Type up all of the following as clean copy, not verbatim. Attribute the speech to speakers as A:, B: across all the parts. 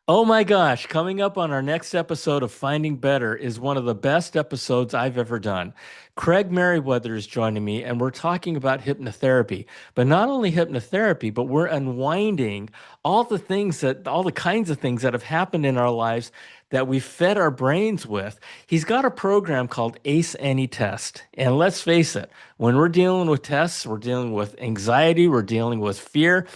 A: Oh my gosh, coming up on our next episode of Finding Better is one of the best episodes I've ever done. Craig Meriwether is joining me, and we're talking about hypnotherapy. But not only hypnotherapy, but we're unwinding all the kinds of things that have happened in our lives that we fed our brains with. He's got a program called Ace Any Test. And let's face it, when we're dealing with tests, we're dealing with anxiety, we're dealing with fear.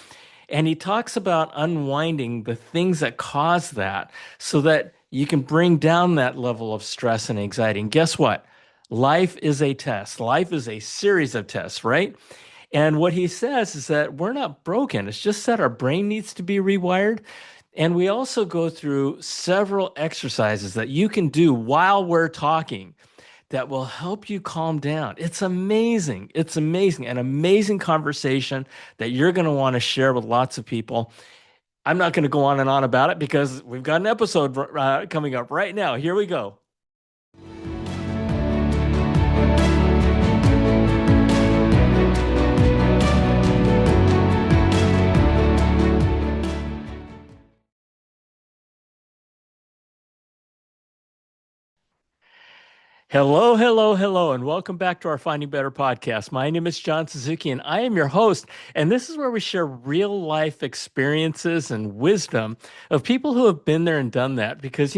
A: And he talks about unwinding the things that cause that so that you can bring down that level of stress and anxiety. And guess what? Life is a test. Life is a series of tests, right? And what he says is that we're not broken. It's just that our brain needs to be rewired. And we also go through several exercises that you can do while we're talking that will help you calm down. It's amazing. It's amazing. An amazing conversation that you're going to want to share with lots of people. I'm not going to go on and on about it because we've got an episode coming up right now. Here we go. Hello, hello, hello, and welcome back to our Finding Better podcast. My name is John Suzuki, and I am your host. And this is where we share real life experiences and wisdom of people who have been there and done that. Because,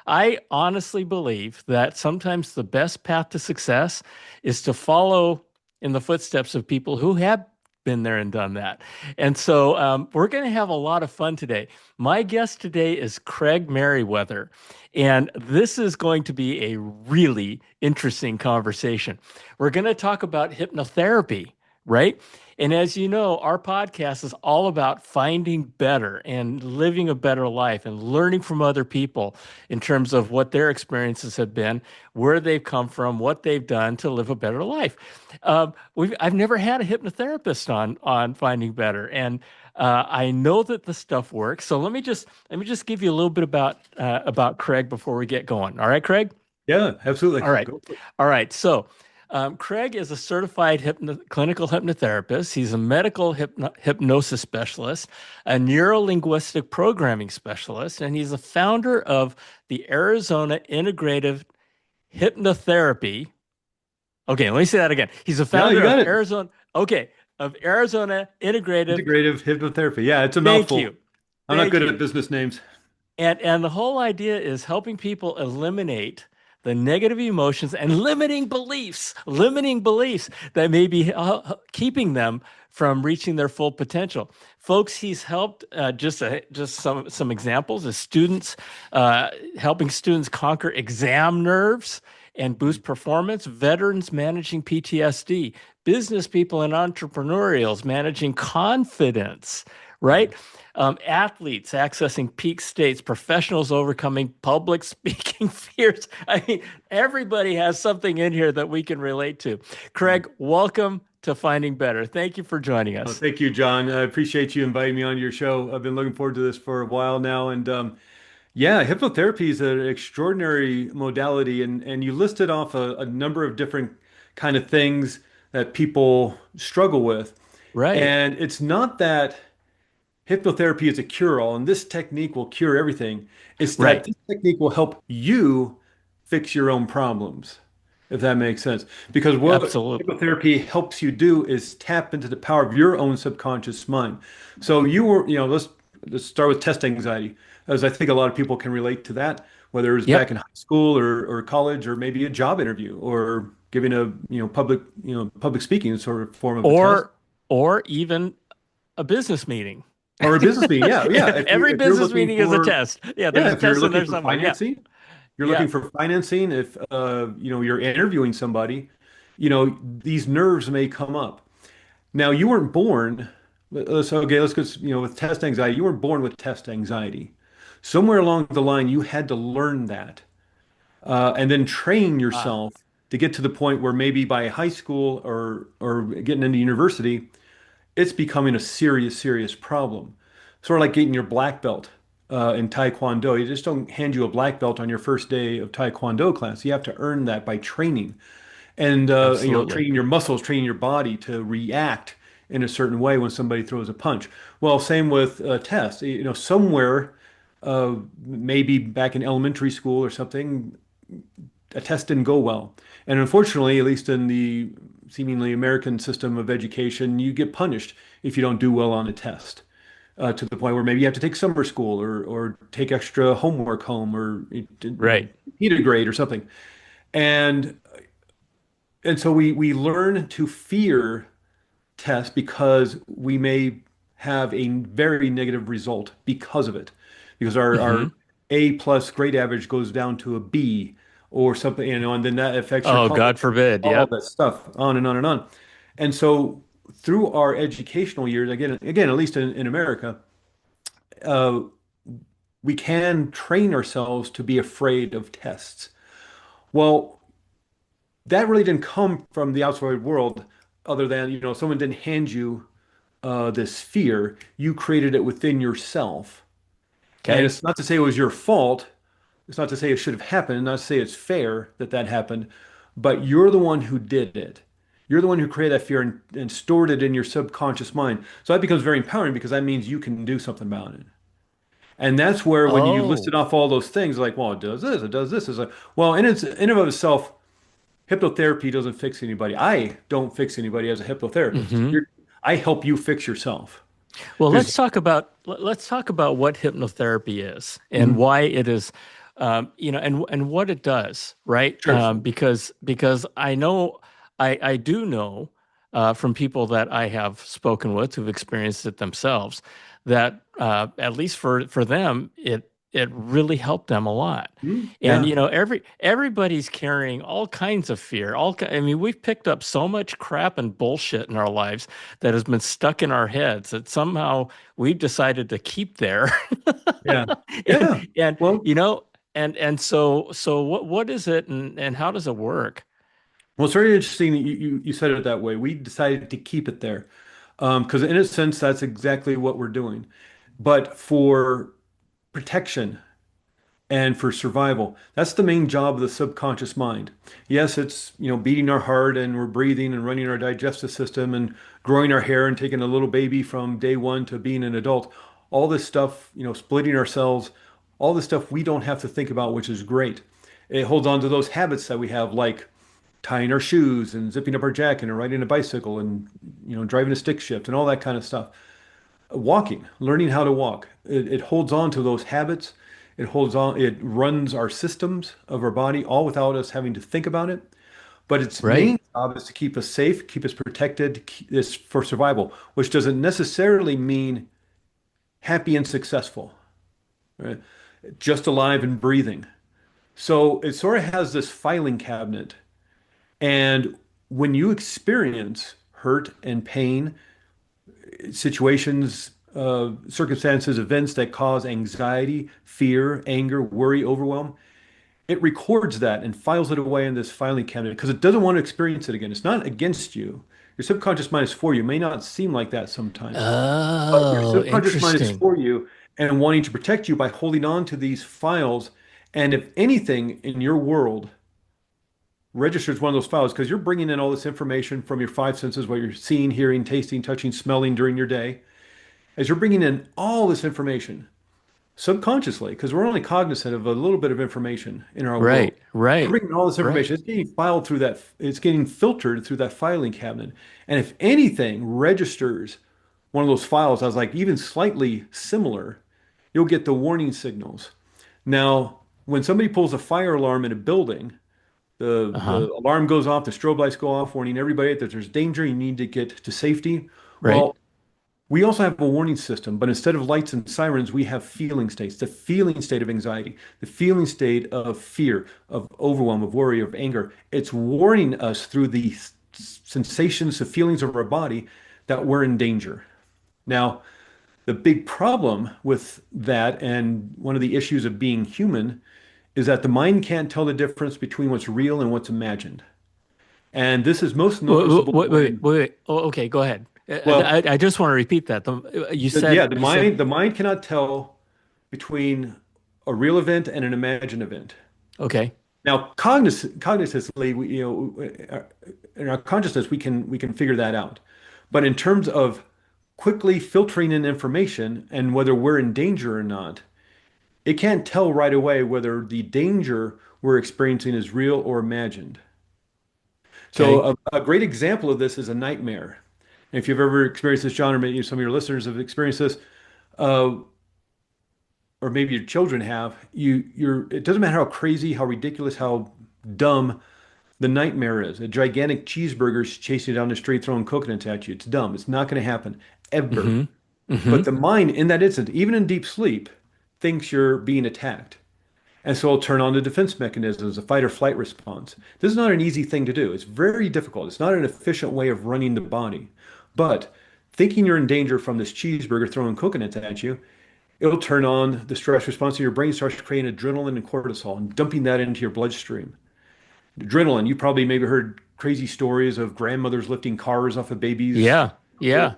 A: I honestly believe that sometimes the best path to success is to follow in the footsteps of people who have been there and done that. And so we're going to have a lot of fun today. My guest today is Craig Meriwether. And this is going to be a really interesting conversation. We're going to talk about hypnotherapy, right? And as you know, our podcast is all about finding better and living a better life and learning from other people in terms of what their experiences have been, where they've come from, what they've done to live a better life. I've never had a hypnotherapist on Finding Better, and I know that the stuff works. So let me just give you a little bit about Craig before we get going. All right, Craig?
B: Yeah, absolutely.
A: All right.
B: Go for it.
A: All right. So Craig is a certified clinical hypnotherapist. He's a medical hypnosis specialist, a neuro-linguistic programming specialist, and he's a founder of the Arizona Integrative Hypnotherapy. Okay, let me say that again. He's a
B: No, you
A: founder
B: got
A: of
B: it.
A: Arizona Integrative.
B: Integrative hypnotherapy. Yeah, it's a
A: Thank
B: mouthful.
A: you.
B: I'm not
A: Thank
B: good
A: you.
B: at business names.
A: And the whole idea is helping people eliminate the negative emotions and limiting beliefs that may be keeping them from reaching their full potential. Folks, he's helped just some examples of students helping students conquer exam nerves and boost performance, veterans managing PTSD, business people and entrepreneurials managing confidence, right? Athletes accessing peak states, professionals overcoming public speaking fears. I mean, everybody has something in here that we can relate to. Craig, welcome to Finding Better. Thank you for joining us.
B: Thank you, John. I appreciate you inviting me on your show. I've been looking forward to this for a while now. And yeah, hypnotherapy is an extraordinary modality. And you listed off a number of different kind of things that people struggle with.
A: Right.
B: And it's not that hypnotherapy is a cure-all, and this technique will cure everything. It's that
A: Right.
B: this technique will help you fix your own problems, if that makes sense. Because what
A: Absolutely.
B: hypnotherapy helps you do is tap into the power of your own subconscious mind. So let's start with test anxiety, as I think a lot of people can relate to that, whether it's back
A: Yep.
B: in high school or college or maybe a job interview or giving a public speaking sort of form of a test.
A: Or or even a business meeting.
B: Or a business meeting, yeah, yeah.
A: Every
B: If you're
A: business
B: looking
A: meeting is a
B: for,
A: test. Yeah, there's
B: yeah,
A: a
B: if you're
A: test and
B: looking
A: there's
B: for
A: someone. Yeah.
B: financing, you're
A: Yeah.
B: looking for financing. If you're interviewing somebody, these nerves may come up. Now, you weren't born. Let's go. With test anxiety, you weren't born with test anxiety. Somewhere along the line, you had to learn that, and then train
A: Ah,
B: yourself to get to the point where maybe by high school or getting into university it's becoming a serious, serious problem. Sort of like getting your black belt in Taekwondo. You just don't hand you a black belt on your first day of Taekwondo class. You have to earn that by training and
A: absolutely.
B: training your muscles, training your body to react in a certain way when somebody throws a punch. Well, same with tests. Somewhere. maybe back in elementary school or something, a test didn't go well. And unfortunately, at least in the seemingly American system of education, you get punished if you don't do well on a test, to the point where maybe you have to take summer school or take extra homework home or
A: Right.
B: eat a grade or something. And and so we learn to fear tests because we may have a very negative result because of it, because our
A: Hmm.
B: A plus grade average goes down to a B or something, and then that affects your
A: Oh,
B: college,
A: God forbid.
B: all
A: Yep.
B: that stuff, on and on and on. And so through our educational years, again, at least in America, uh, we can train ourselves to be afraid of tests. Well, that really didn't come from the outside world, other than, someone didn't hand you this fear. You created it within yourself. And
A: Okay.
B: it's not to say it was your fault. It's not to say it should have happened, not to say it's fair that that happened, but you're the one who did it. You're the one who created that fear and stored it in your subconscious mind. So that becomes very empowering because that means you can do something about it. And that's where when you listed
A: Oh.
B: off all those things, like, well, it does this, it does this. It's like, well, in and of itself, hypnotherapy doesn't fix anybody. I don't fix anybody as a hypnotherapist.
A: Hmm.
B: I help you fix yourself.
A: Well,
B: There's,
A: let's talk about what hypnotherapy is and
B: Mhm.
A: why it is, and what it does, right?
B: Sure.
A: Because I do know from people that I have spoken with who've experienced it themselves that at least for them it really helped them a lot. And
B: Yeah.
A: everybody's carrying all kinds of fear. I mean, we've picked up so much crap and bullshit in our lives that has been stuck in our heads that somehow we've decided to keep there.
B: Yeah.
A: and
B: Yeah.
A: and
B: Well,
A: you know so what is it and how does it work?
B: well, it's very interesting that you said it that way. We decided to keep it there. Because in a sense, that's exactly what we're doing. But for protection and for survival, that's the main job of the subconscious mind. Yes, it's, beating our heart and we're breathing and running our digestive system and growing our hair and taking a little baby from day one to being an adult. All this stuff, splitting our cells, all this stuff we don't have to think about, which is great. It holds on to those habits that we have, like tying our shoes and zipping up our jacket and riding a bicycle and driving a stick shift and all that kind of stuff. Walking, learning how to walk, it holds on to those habits. It holds on, it runs our systems of our body all without us having to think about it. But its
A: Right.
B: main job is to keep us safe, keep us protected, is for survival, which doesn't necessarily mean happy and successful, right? Just alive and breathing. So it sort of has this filing cabinet. And when you experience hurt and pain, situations, circumstances, events that cause anxiety, fear, anger, worry, overwhelm, it records that and files it away in this filing cabinet because it doesn't want to experience it again. It's not against you. Your subconscious mind is for you. It may not seem like that sometimes, but your
A: Oh,
B: subconscious mind is
A: interesting.
B: for you and wanting to protect you by holding on to these files. And if anything in your world registers one of those files, because you're bringing in all this information from your five senses, what you're seeing, hearing, tasting, touching, smelling during your day, as you're bringing in all this information subconsciously, because we're only cognizant of a little bit of information in our world.
A: Right,
B: We're
A: right,
B: bringing all this
A: right.
B: information. It's getting filed through that, it's getting filtered through that filing cabinet. And if anything registers one of those files as like even slightly similar, you'll get the warning signals. Now, when somebody pulls a fire alarm in a building,
A: Uh-huh.
B: the alarm goes off, the strobe lights go off, warning everybody that there's danger, you need to get to safety.
A: Right.
B: Well, we also have a warning system, but instead of lights and sirens, we have feeling states. The feeling state of anxiety, the feeling state of fear, of overwhelm, of worry, of anger. It's warning us through the sensations, the feelings of our body that we're in danger. Now, the big problem with that, and one of the issues of being human, is that the mind can't tell the difference between what's real and what's imagined. And this is most
A: Wait,
B: noticeable
A: wait, wait,
B: when,
A: wait. Oh, okay, go ahead.
B: well,
A: I just want to repeat that. You
B: yeah,
A: said
B: the
A: you said
B: mind cannot tell between a real event and an imagined event.
A: okay.
B: Now, cognitively, in our consciousness, we can figure that out. But in terms of quickly filtering in information and whether we're in danger or not, It can't tell right away whether the danger we're experiencing is real or imagined.
A: Okay.
B: So a great example of this is a nightmare. If you've ever experienced this, John, or maybe some of your listeners have experienced this, uh, or maybe your children have, it doesn't matter how crazy, how ridiculous, how dumb the nightmare is. A gigantic cheeseburger's chasing you down the street throwing coconuts at you. It's dumb. It's not going to happen ever.
A: Mm-hmm.
B: But
A: Mm-hmm.
B: the mind in that instant, even in deep sleep, thinks you're being attacked. And so it'll turn on the defense mechanisms, a fight or flight response. This is not an easy thing to do. It's very difficult. It's not an efficient way of running the body. But thinking you're in danger from this cheeseburger throwing coconuts at you, it'll turn on the stress response. So your brain starts creating adrenaline and cortisol and dumping that into your bloodstream. Adrenaline, you probably maybe heard crazy stories of grandmothers lifting cars off of babies.
A: Yeah. Yeah.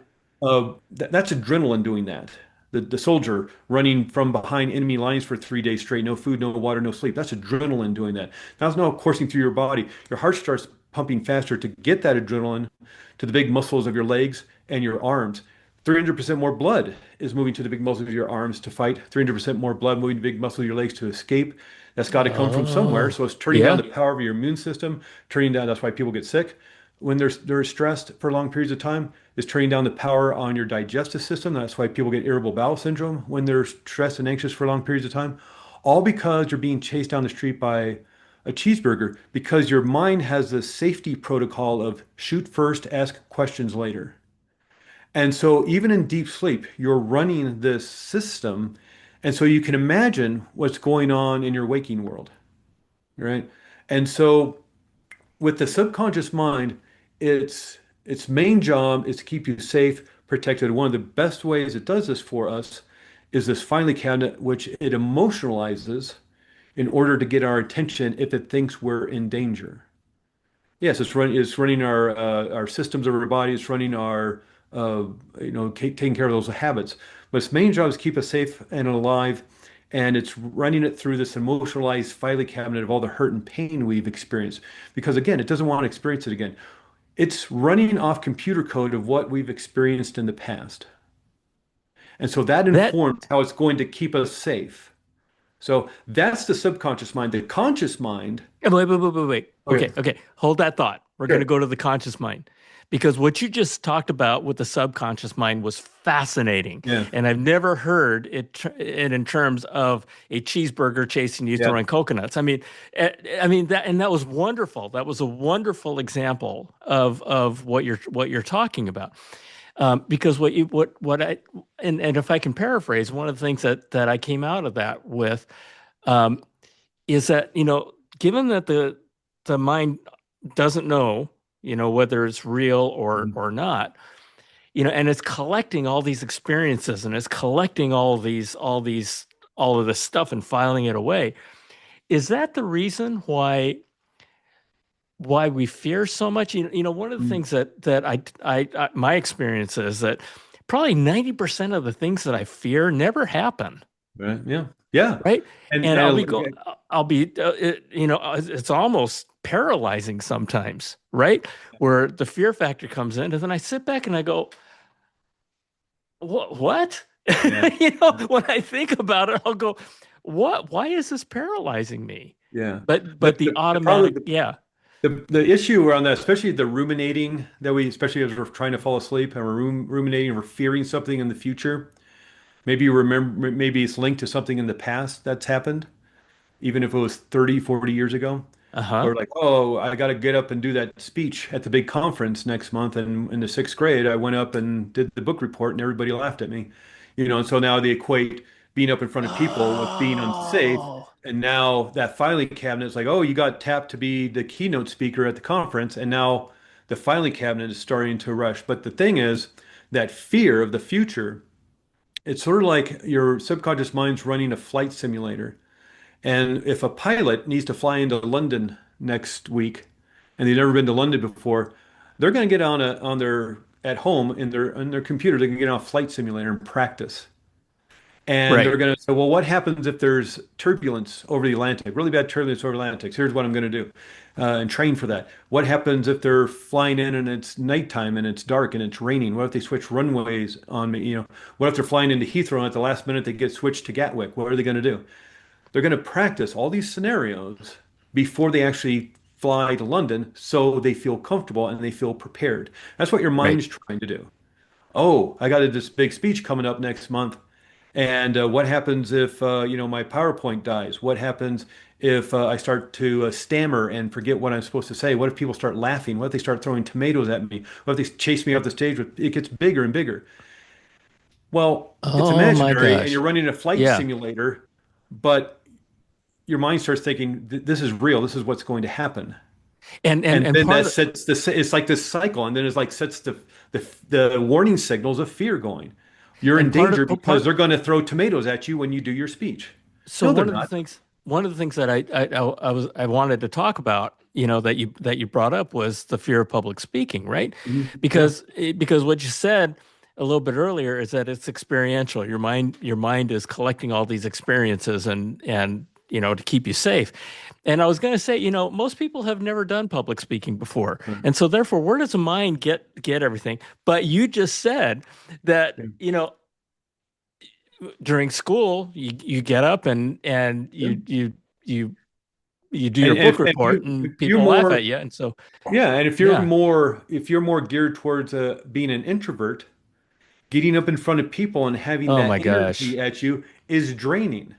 B: That's adrenaline doing that. The soldier running from behind enemy lines for 3 days straight, no food, no water, no sleep. That's adrenaline doing that. Now it's now coursing through your body. Your heart starts pumping faster to get that adrenaline to the big muscles of your legs and your arms. 300% more blood is moving to the big muscles of your arms to fight. 300% more blood moving to the big muscles of your legs to escape. That's got to come from somewhere.
A: Oh.
B: So it's turning down
A: Yeah.
B: the power of your immune system, turning down. That's why people get sick when they're stressed for long periods of time. Is turning down the power on your digestive system. That's why people get irritable bowel syndrome when they're stressed and anxious for long periods of time. All because you're being chased down the street by a cheeseburger because your mind has this safety protocol of shoot first, ask questions later. And so even in deep sleep, you're running this system. And so you can imagine what's going on in your waking world, right? And so with the subconscious mind, its main job is to keep you safe, protected. One of the best ways it does this for us is this filing cabinet, which it emotionalizes in order to get our attention if it thinks we're in danger. Yes, it's running our systems of our body. It's running our taking care of those habits. But its main job is keep us safe and alive, and it's running it through this emotionalized filing cabinet of all the hurt and pain we've experienced. Because again, it doesn't want to experience it again. It's running off computer code of what we've experienced in the past, and so that
A: That
B: informs how it's going to keep us safe. So that's the subconscious mind. The conscious mind.
A: wait.
B: Okay,
A: Okay, okay. Hold that thought. We're going to
B: sure.
A: go to the conscious mind because what you just talked about with the subconscious mind was fascinating,
B: Yeah,
A: and I've never heard it in terms of a cheeseburger chasing you
B: yeah.
A: throwing coconuts. Eh, I mean that, and that was wonderful. That was a wonderful example of what you're talking about. Because what I and if I can paraphrase, one of the things that I came out of that with um, is that given that the mind doesn't know whether it's real
B: Mhm.
A: or not, and it's collecting all these experiences and it's collecting all of this stuff and filing it away. Is that the reason why we fear so much? One of the
B: Mm.
A: things that I my experience is that probably 90% of the things that I fear never happen.
B: Right. Yeah. Yeah.
A: Right. And
B: And okay.
A: I'll be, it's almost paralyzing sometimes, right? Where the fear factor comes in. And then I sit back and I go, what?
B: Yeah.
A: When I think about it, I'll go, why is this paralyzing me?
B: Yeah.
A: But the
B: Probably
A: automatic, yeah.
B: the issue around that, especially the ruminating that we, especially as we're trying to fall asleep and we're ruminating, we're fearing something in the future. Maybe you remember, maybe it's linked to something in the past that's happened, even if it was 30, 40 years ago.
A: Uh-huh.
B: Or like, oh, I got to get up and do that speech at the big conference next month. And in the sixth grade, I went up and did the book report and everybody laughed at me. And so now they equate being up in front of people with being unsafe.
A: Oh,
B: And now that filing cabinet is like, oh, you got tapped to be the keynote speaker at the conference. And now the filing cabinet is starting to rush. But the thing is, that fear of the future, it's sort of like your subconscious mind's running a flight simulator. And if a pilot needs to fly into London next week and they've never been to London before, they're going to get on their at home in their computer, they can get on a flight simulator and practice. And
A: Right.
B: they're going to say, well, what happens if there's turbulence over the Atlantic, really bad turbulence over the Atlantic? So here's what I'm going to do, and train for that. What happens if they're flying in and it's nighttime and it's dark and it's raining? What if they switch runways on me? What if they're flying into Heathrow and at the last minute they get switched to Gatwick? What are they going to do? They're going to practice all these scenarios before they actually fly to London so they feel comfortable and they feel prepared. That's what your
A: Right.
B: mind's trying to do. Oh, I got this big speech coming up next month. And what happens if my PowerPoint dies? What happens if I start to stammer and forget what I'm supposed to say? What if people start laughing? What if they start throwing tomatoes at me? What if they chase me off the stage? It gets bigger and bigger. Well, it's
A: Oh my
B: imaginary, and
A: gosh.
B: you're running a flight
A: Yeah.
B: simulator, but your mind starts thinking, This is real. This is what's going to happen."
A: And
B: And
A: and
B: then
A: part
B: that
A: of
B: sets this, it's like this cycle, and then it's like sets the warning signals of fear going. You're in
A: and part
B: danger
A: of
B: because
A: part
B: they're going to throw tomatoes at you when you do your speech.
A: so
B: No, they're not.
A: one of the things that I wanted to talk about, that you brought up was the fear of public speaking, right?
B: Mhm. Yeah.
A: Because what you said a little bit earlier is that it's experiential. Your mind is collecting all these experiences and to keep you safe. And I was going to say, most people have never done public speaking before.
B: Right.
A: And so therefore, where does a mind get everything? But you just said that,
B: Yeah.
A: during school, you get up and
B: Yeah.
A: you you do
B: And,
A: your book
B: and
A: report
B: if
A: and
B: you're
A: people laugh at
B: more,
A: you. And so,
B: yeah, and
A: yeah.
B: if you're more geared towards being an introvert, getting up in front of people and having
A: Oh my
B: that
A: gosh.
B: energy at you is draining.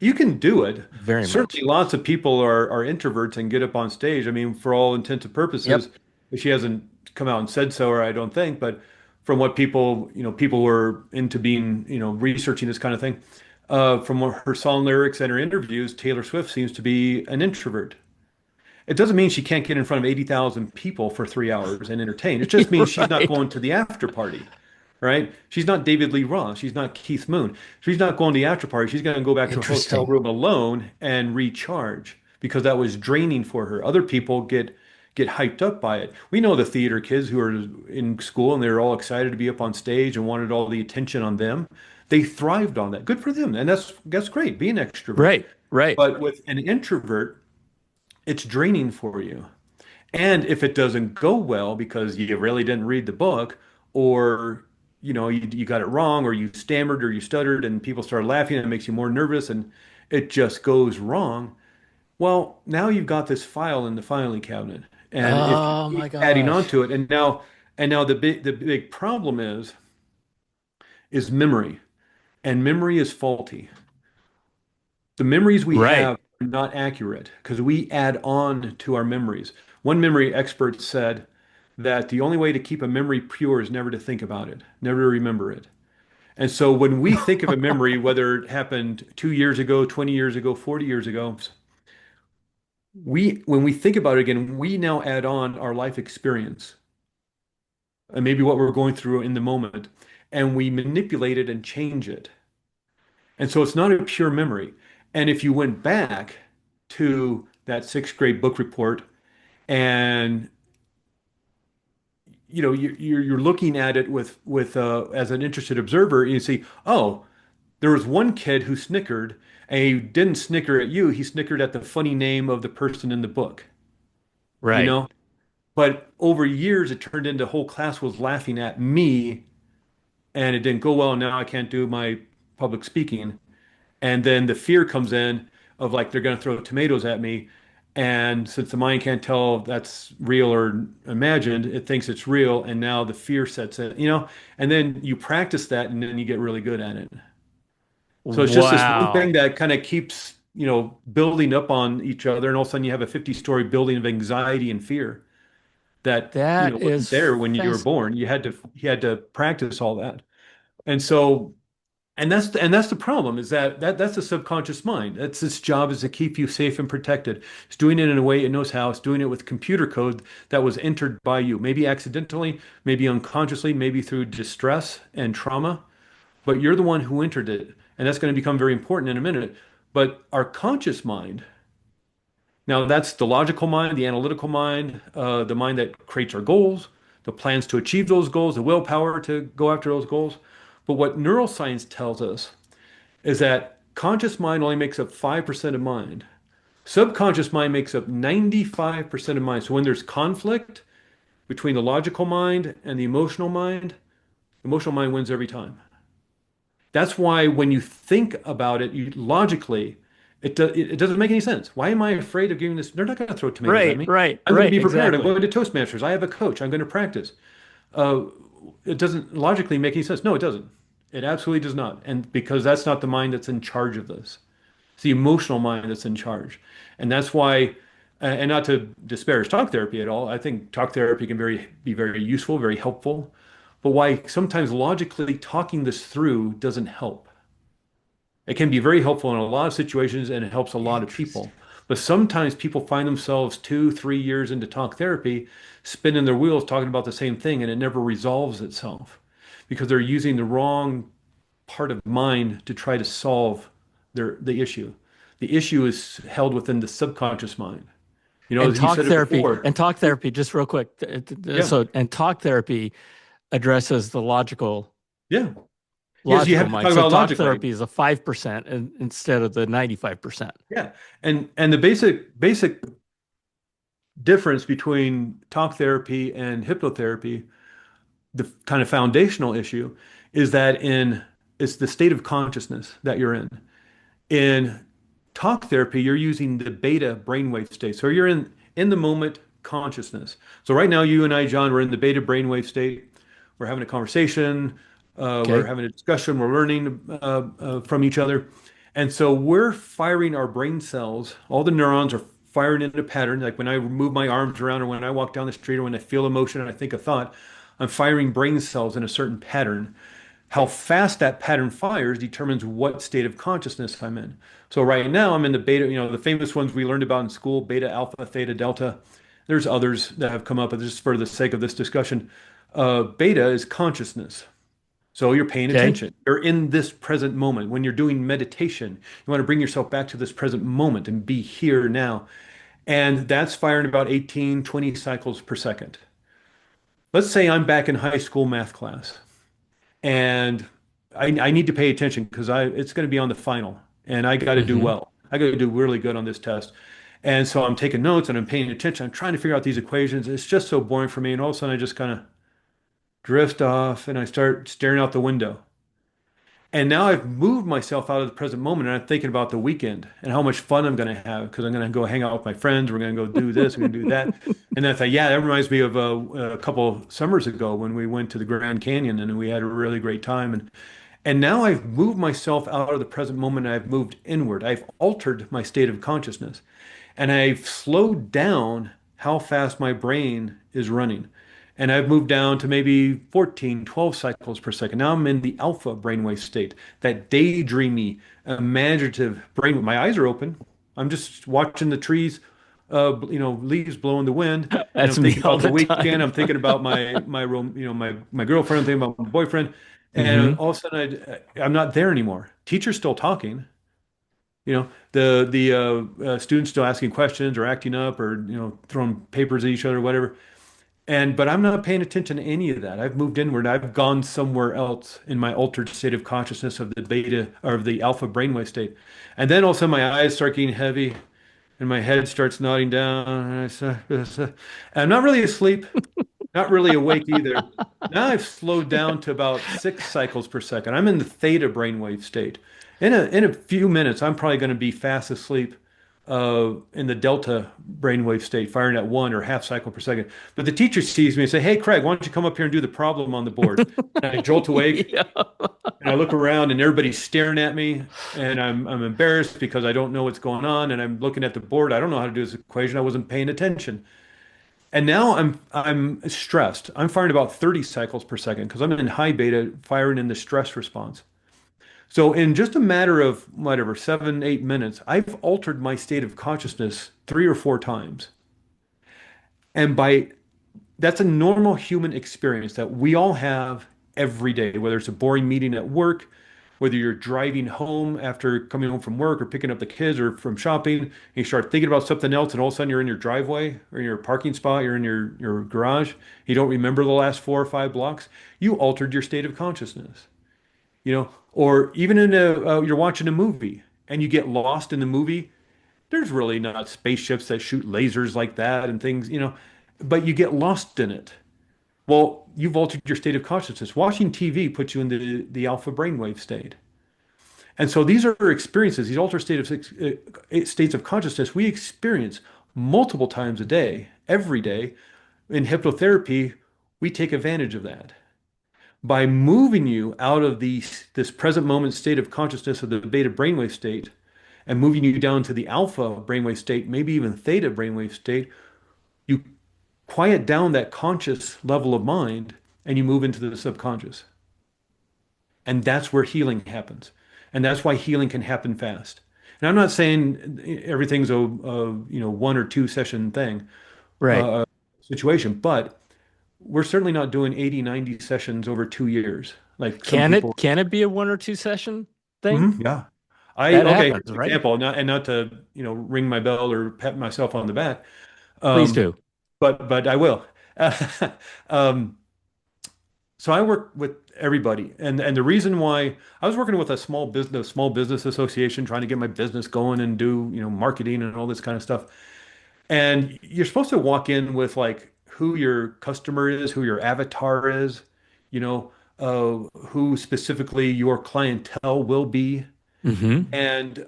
B: You can do it.
A: Very
B: Certainly,
A: much.
B: lots of people are introverts and get up on stage. I mean, for all intents and purposes,
A: Yep.
B: she hasn't come out and said so, or I don't think, but from what people who are into being, researching this kind of thing, from her song lyrics and her interviews, Taylor Swift seems to be an introvert. It doesn't mean she can't get in front of 80,000 people for 3 hours and entertain. It just means she's not
A: Right.
B: going to the after party, right? She's not David Lee Roth. She's not Keith Moon. She's not going to the after party. She's going to go back to a hotel
A: Interesting.
B: room alone and recharge because that was draining for her. Other people get hyped up by it. We know the theater kids who are in school and they're all excited to be up on stage and wanted all the attention on them. They thrived on that. Good for them. And that's great. Be an extrovert.
A: Right. Right.
B: But with an introvert, it's draining for you. And if it doesn't go well because you really didn't read the book, or you got it wrong, or you stammered or you stuttered, and people start laughing, and it makes you more nervous, and it just goes wrong. Well, now you've got this file in the filing cabinet, and if you
A: Oh my
B: keep adding on
A: gosh.
B: to it, and now the big problem is memory, and memory is faulty. The memories we
A: Right.
B: have are not accurate because we add on to our memories. One memory expert said that the only way to keep a memory pure is never to think about it, never to remember it. And so when we think of a memory, whether it happened 2 years ago, 20 years ago, 40 years ago, when we think about it again, we now add on our life experience and maybe what we're going through in the moment, and we manipulate it and change it. And so it's not a pure memory. And if you went back to that sixth grade book report and you're looking at it with as an interested observer, you see, oh, there was one kid who snickered, and he didn't snicker at you, he snickered at the funny name of the person in the book, you
A: Right.
B: know? But over years, it turned into whole class was laughing at me, and it didn't go well. Now I can't do my public speaking. And then the fear comes in of like they're going to throw tomatoes at me. And since the mind can't tell if that's real or imagined, it thinks it's real. And now the fear sets in. And then you practice that and then you get really good at it. So it's just this one thing
A: Wow.
B: that kind of keeps, building up on each other. And all of a sudden you have a 50-story building of anxiety and fear that,
A: That
B: wasn't
A: is
B: there when you were
A: fast.
B: born. You had to practice all that. And so and that's the problem is that's the subconscious mind. That's its job is to keep you safe and protected. It's doing it in a way it knows how. It's doing it with computer code that was entered by you, maybe accidentally, maybe unconsciously, maybe through distress and trauma, but you're the one who entered it. And that's going to become very important in a minute. But our conscious mind, now that's the logical mind, the analytical mind, the mind that creates our goals, the plans to achieve those goals, the willpower to go after those goals. But what neuroscience tells us is that conscious mind only makes up 5% of mind. Subconscious mind makes up 95% of mind. So when there's conflict between the logical mind and the emotional mind wins every time. That's why when you think about it, you logically, it doesn't make any sense. Why am I afraid of giving this? They're not going to throw tomatoes at
A: Right,
B: me.
A: right,
B: I'm going to
A: right,
B: be prepared. I'm
A: exactly.
B: going to Toastmasters. I have a coach. I'm going to practice. Uh, it doesn't logically make any sense. No, it doesn't. It absolutely does not. And because that's not the mind that's in charge of this. It's the emotional mind that's in charge. And that's why, and not to disparage talk therapy at all, I think talk therapy can be very useful, very helpful. But why sometimes logically talking this through doesn't help. It can be very helpful in a lot of situations and it helps a lot of
A: Interesting.
B: people. But sometimes people find themselves 2, 3 years into talk therapy, spinning their wheels talking about the same thing, and it never resolves itself because they're using the wrong part of mind to try to solve the issue. The issue is held within the subconscious mind. You know,
A: And
B: as you
A: talk
B: said it
A: therapy,
B: before.
A: and talk therapy, just real quick.
B: Yeah.
A: And talk therapy addresses the
B: Yeah. Yes, you
A: logical
B: have to
A: mind.
B: talk
A: So
B: about
A: talk
B: logically.
A: therapy is a 5% instead of the 95%.
B: Yeah. And the basic difference between talk therapy and hypnotherapy, the kind of foundational issue is that in it's the state of consciousness that you're in. In talk therapy, you're using the beta brainwave state. So you're in the moment consciousness. So right now, you and I, John, we're in the beta brainwave state. We're having a conversation. We're
A: Okay.
B: having a discussion. We're learning from each other. And so we're firing our brain cells. All the neurons are firing in a pattern. Like when I move my arms around or when I walk down the street or when I feel emotion and I think a thought, I'm firing brain cells in a certain pattern. How fast that pattern fires determines what state of consciousness I'm in. So right now I'm in the beta, the famous ones we learned about in school, beta, alpha, theta, delta. There's others that have come up, but just for the sake of this discussion, beta is consciousness. So you're paying
A: Okay.
B: attention. You're in this present moment. When you're doing meditation, you want to bring yourself back to this present moment and be here now. And that's firing about 18, 20 cycles per second. Let's say I'm back in high school math class and I need to pay attention because I it's going to be on the final and I got to do
A: Hmm.
B: well. I got to do really good on this test. And so I'm taking notes and I'm paying attention. I'm trying to figure out these equations. It's just so boring for me. And all of a sudden I just kind of drift off and I start staring out the window. And now I've moved myself out of the present moment and I'm thinking about the weekend and how much fun I'm going to have because I'm going to go hang out with my friends. We're going to go do this, we're going to do that. And I thought, yeah, that reminds me of a couple summers ago when we went to the Grand Canyon and we had a really great time. And now I've moved myself out of the present moment and I've moved inward. I've altered my state of consciousness and I've slowed down how fast my brain is running. And I've moved down to maybe 14, 12 cycles per second. Now I'm in the alpha brainwave state, that daydreamy, imaginative brain. My eyes are open. I'm just watching the trees, leaves blow in the wind, and I'm
A: That's me
B: thinking
A: all
B: about the
A: the
B: weekend.
A: time.
B: I'm thinking about my girlfriend. I'm thinking about my boyfriend, and
A: Hmm.
B: all of a sudden I'm not there anymore. Teacher's still talking. The students still asking questions or acting up or throwing papers at each other, whatever. But I'm not paying attention to any of that. I've moved inward. I've gone somewhere else in my altered state of consciousness of the beta or of the alpha brainwave state. And then all of a sudden my eyes start getting heavy and my head starts nodding down. And I'm not really asleep, not really awake either. Now I've slowed down to about 6 cycles per second. I'm in the theta brainwave state. In a few minutes, I'm probably going to be fast asleep in the delta brainwave state, firing at 1 or half cycle per second. But the teacher sees me and say, "Hey, Craig, why don't you come up here and do the problem on the board?" And I jolt awake
A: Yeah.
B: and I look around and everybody's staring at me and I'm embarrassed because I don't know what's going on and I'm looking at the board. I don't know how to do this equation. I wasn't paying attention. And now I'm stressed. I'm firing about 30 cycles per second because I'm in high beta firing in the stress response. So in just a matter of whatever, 7, 8 minutes, I've altered my state of consciousness 3 or 4 times. And by that's a normal human experience that we all have every day, whether it's a boring meeting at work, whether you're driving home after coming home from work or picking up the kids or from shopping, and you start thinking about something else, and all of a sudden you're in your driveway or in your parking spot, you're in your garage, you don't remember the last 4 or 5 blocks, you altered your state of consciousness. or even in you're watching a movie and you get lost in the movie. There's really not spaceships that shoot lasers like that and things, but you get lost in it. Well, you've altered your state of consciousness. Watching TV puts you into the alpha brainwave state. And so these are experiences, these altered states of consciousness we experience multiple times a day, every day. In hypnotherapy, we take advantage of that by moving you out of this present moment state of consciousness of the beta brainwave state and moving you down to the alpha brainwave state, maybe even theta brainwave state. You quiet down that conscious level of mind and you move into the subconscious. And that's where healing happens. And that's why healing can happen fast. And I'm not saying everything's a 1 or 2 session thing,
A: Right.
B: uh, situation, but we're certainly not doing 80, 90 sessions over 2 years, like some
A: Can it
B: people.
A: can it be a 1 or 2 session thing?
B: Yeah.
A: That
B: Okay,
A: happens,
B: here's an
A: right?
B: example, not to, ring my bell or pat myself on the back.
A: Please
B: Um,
A: do.
B: but I will. Um, so I work with everybody, and the reason why I was working with a small business association, trying to get my business going and do marketing and all this kind of stuff. And you're supposed to walk in with like who your customer is, who your avatar is, who specifically your clientele will be.
A: Hmm.
B: And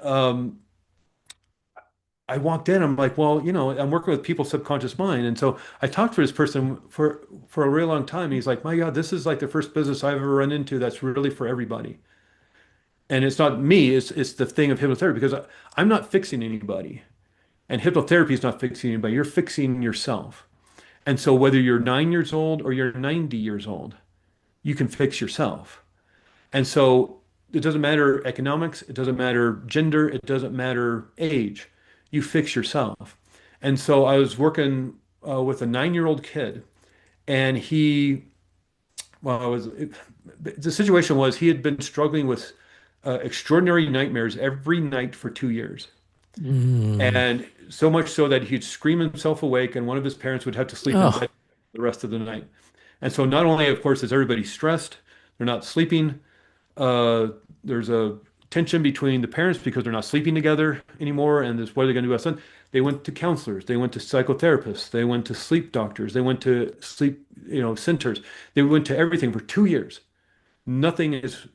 B: I walked in, I'm like, well, I'm working with people's subconscious mind. And so I talked to this person for a really long time. He's like, my God, this is like the first business I've ever run into that's really for everybody. And it's not me, it's the thing of hypnotherapy because I'm not fixing anybody. And hypnotherapy is not fixing anybody. You're fixing yourself. And so whether you're 9 years old or you're 90 years old, you can fix yourself. And so it doesn't matter economics, it doesn't matter gender, it doesn't matter age. You fix yourself. And so I was working with a 9-year-old kid, and well, the situation was he had been struggling with extraordinary nightmares every night for 2 years.
A: Mm.
B: And so much so that he'd scream himself awake, and one of his parents would have to sleep in
A: Oh,
B: bed the rest of the night. And so not only, of course, is everybody stressed, they're not sleeping. There's a tension between the parents because they're not sleeping together anymore, and this what are they going to do about son? They went to counselors, they went to psychotherapists, they went to sleep doctors, they went to sleep, centers. They went to everything for 2 years. Nothing is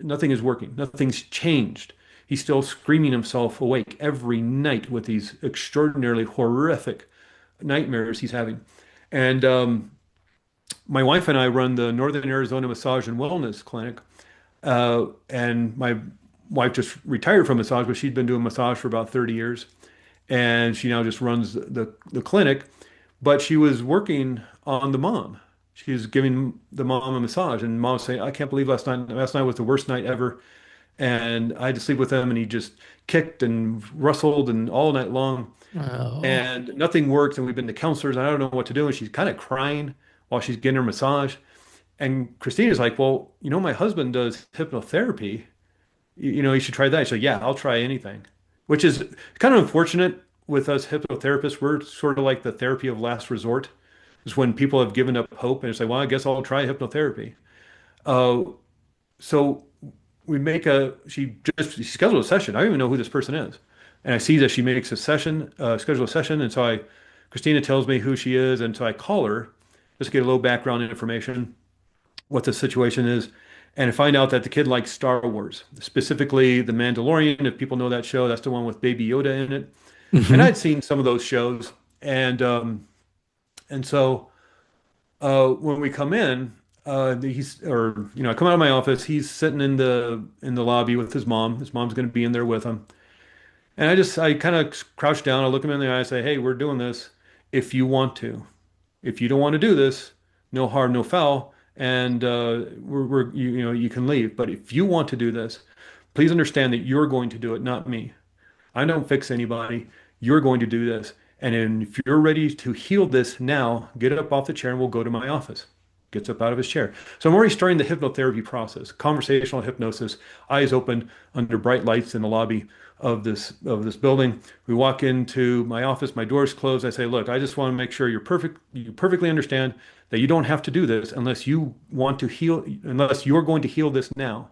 B: working. Nothing's changed. He's still screaming himself awake every night with these extraordinarily horrific nightmares he's having. And my wife and I run the Northern Arizona Massage and Wellness Clinic. And my wife just retired from massage, but she'd been doing massage for about 30 years. And she now just runs the clinic. But she was working on the mom. She was giving the mom a massage, and mom was saying, I can't believe last night. Last night was the worst night ever. And I had to sleep with him, and he just kicked and rustled and all night long.
A: oh.
B: And nothing worked. And we've been to counselors, and I don't know what to do. And she's kind of crying while she's getting her massage. And Christina's like, well, my husband does hypnotherapy. You should try that. I said, yeah, I'll try anything, which is kind of unfortunate with us hypnotherapists. We're sort of like the therapy of last resort. Is when people have given up hope and it's like, well, I guess I'll try hypnotherapy. Uh, so she scheduled a session. I don't even know who this person is. And I see that she makes a session, schedule a session. And so Christina tells me who she is. And so I call her just to get a little background information, what the situation is, and find out that the kid likes Star Wars, specifically The Mandalorian. If people know that show, that's the one with Baby Yoda in it. And
A: Hmm.
B: I'd seen some of those shows, and so when we come in, I come out of my office. He's sitting in the lobby with his mom. His mom's going to be in there with him, and I kind of crouch down. I look him in the eye. I say, "Hey, we're doing this. If you want to." If you don't want to do this, no harm, no foul, and you can leave. But if you want to do this, please understand that you're going to do it, not me. I don't fix anybody. You're going to do this. And then if you're ready to heal this now, get up off the chair and we'll go to my office. Gets up out of his chair. So I'm already starting the hypnotherapy process, conversational hypnosis, eyes open under bright lights in the lobby of this building. We walk into my office, my door's closed. I say, look, I just want to make sure you perfectly understand that you don't have to do this unless you want to heal, unless you're going to heal this now.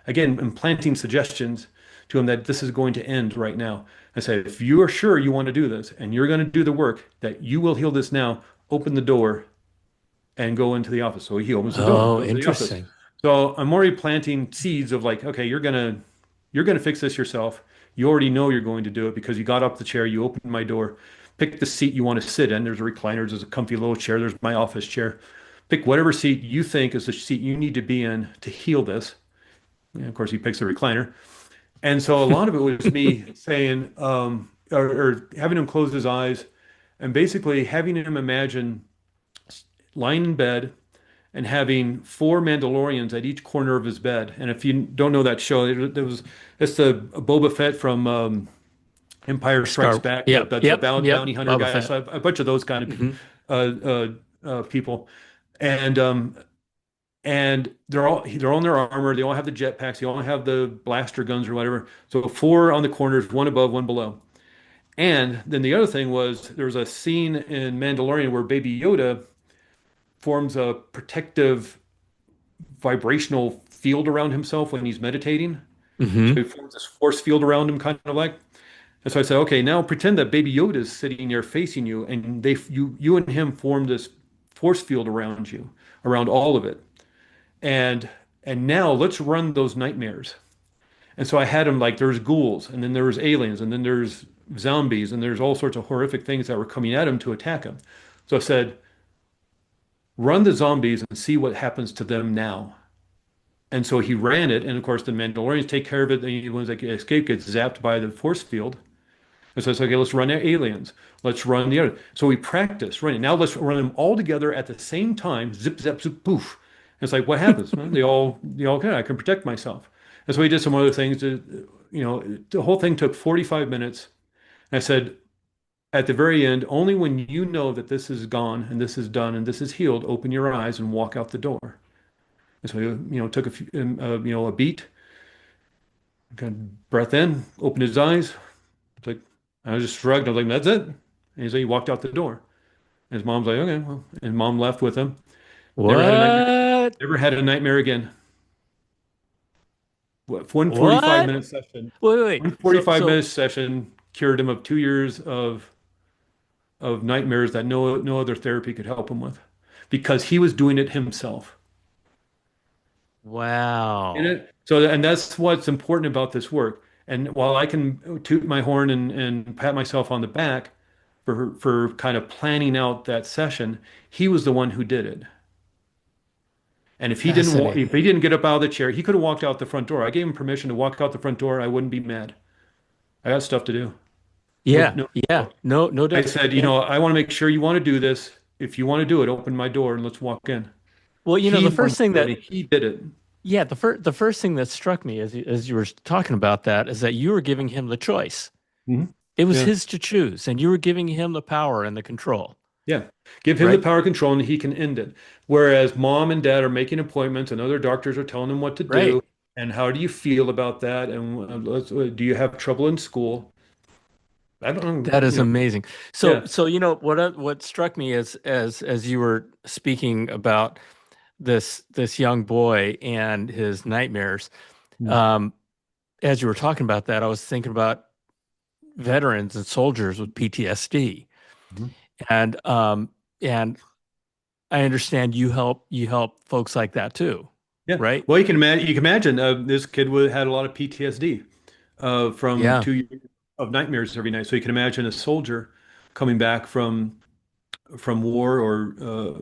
B: again, implanting suggestions to him that this is going to end right now. I said, if you are sure you want to do this and you're going to do the work that you will heal this now, open the door and go into the office. So he opens the door,
A: Oh,
B: goes to the office.
A: interesting.
B: So I'm already planting seeds of like, okay, you're gonna fix this yourself. You already know you're going to do it because you got up the chair, you opened my door, pick the seat you want to sit in. There's a recliner, there's a comfy little chair, there's my office chair. Pick whatever seat you think is the seat you need to be in to heal this. And of course, he picks the recliner. And so a lot of it was me saying, or having him close his eyes and basically having him imagine lying in bed and having four Mandalorians at each corner of his bed. And if you don't know that show, it's a Boba Fett from Empire Strikes
A: Scar.
B: Back,
A: Yep.
B: the
A: Yep. Yep.
B: bounty hunter
A: Boba
B: guy.
A: Fett.
B: So a bunch of those kind of
A: Hmm.
B: people, and they're all in their armor. They all have the jetpacks. They all have the blaster guns or whatever. So four on the corners, one above, one below. And then the other thing was there was a scene in Mandalorian where Baby Yoda forms a protective vibrational field around himself when he's meditating. So he
A: Hmm.
B: forms this force field around him, kind of like. And so I said, okay, now pretend that Baby Yoda is sitting there facing you, and you and him form this force field around you, around all of it. And and now let's run those nightmares. And so I had him like there's ghouls, and then there's aliens, and then there's zombies, and there's all sorts of horrific things that were coming at him to attack him. So I said, run the zombies and see what happens to them now. And so he ran it, and of course the Mandalorians take care of it. The ones that escape gets zapped by the force field. And so it's okay, let's run aliens. Let's run the other. So we practice running. Now let's run them all together at the same time. Zip, zap, zip, poof. And it's like, what happens? Well, they all, okay, I can protect myself. And so we did some other things. The whole thing took 45 minutes. And I said, at the very end, only when you know that this is gone and this is done and this is healed, open your eyes and walk out the door. And so, took a beat, kind of breath in, opened his eyes. It's like, I just shrugged. I was like, that's it. And so he walked out the door. And his mom's like, okay, well, and mom left with him. Never had a nightmare.
A: What?
B: Never had a nightmare again. One 45
A: What?
B: minute session.
A: Wait, wait, wait.
B: One
A: So,
B: 45
A: so
B: minute session cured him of 2 years of nightmares that no other therapy could help him with because he was doing it himself. In
A: wow.
B: it. So, and that's what's important about this work. And while I can toot my horn and pat myself on the back for kind of planning out that session, he was the one who did it. And if
A: Fascinating.
B: he didn't get up out of the chair, he could have walked out the front door. I gave him permission to walk out the front door. I wouldn't be mad. I got stuff to do. No,
A: Yeah.
B: no.
A: Yeah. No, no
B: I
A: doubt.
B: said,
A: And
B: I want to make sure you want to do this. If you want to do it, open my door and let's walk in.
A: well,
B: He
A: the
B: wanted
A: first
B: to
A: thing
B: do it,
A: that
B: and he did it.
A: yeah, the first thing that struck me as you were talking about that is that you were giving him the choice.
B: Mhm.
A: It was
B: Yeah.
A: his to choose, and you were giving him the power and the control,
B: Yeah. Give him the
A: right?
B: power control and he can end it. Whereas mom and dad are making appointments and other doctors are telling them what to do.
A: Right.
B: And how do you feel about that? And do you have trouble in school? I don't,
A: That is amazing. So,
B: yeah.
A: what struck me as you were speaking about this young boy and his nightmares,
B: Mhm.
A: um, as you were talking about that, I was thinking about veterans and soldiers with PTSD,
B: Mhm.
A: and and I understand you help folks like that too,
B: Yeah.
A: right?
B: Well, you can imagine this kid had a lot of PTSD from
A: Yeah,
B: 2 years of nightmares every night. So you can imagine a soldier coming back from war or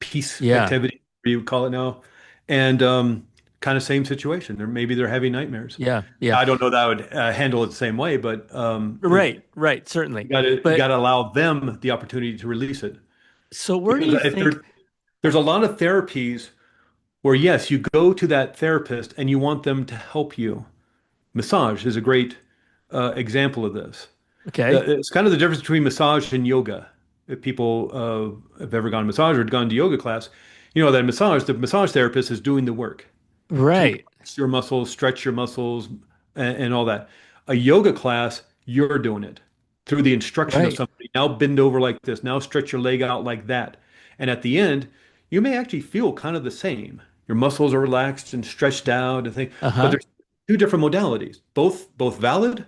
B: peace
A: yeah,
B: activity, what you would call it now, and kind of same situation. Maybe they're having nightmares.
A: yeah, yeah.
B: I don't know that I would handle it the same way, but
A: Right, right, certainly.
B: you got
A: But
B: to allow them the opportunity to release it
A: so where do
B: because
A: you
B: if
A: think?
B: there's a lot of therapies where yes, you go to that therapist and you want them to help you. Massage is a great example of this.
A: Okay,
B: It's kind of the difference between massage and yoga. If people have ever gone to massage or gone to yoga class, you know that the massage therapist is doing the work to
A: right,
B: relax your muscles, stretch your muscles, and all that. A yoga class, you're doing it through the instruction of
A: right.
B: somebody. Now bend over like this. Now stretch your leg out like that. And at the end, you may actually feel kind of the same. your muscles are relaxed and stretched out and things. But
A: Uh-huh.
B: there's two different modalities, both valid,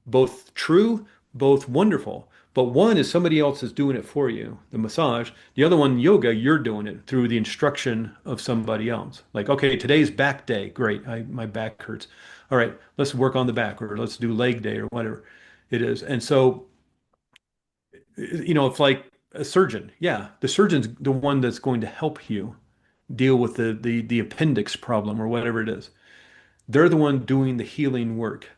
B: both true, both wonderful. But one is somebody else is doing it for you, the massage. The other one, yoga, you're doing it through the instruction of somebody else. Like, okay, today's back day. Great. My back hurts. All right, let's work on the back, or let's do leg day, or whatever it is. And so, it's like a surgeon. Yeah, the surgeon's the one that's going to help you deal with the appendix problem or whatever it is. They're the one doing the healing work.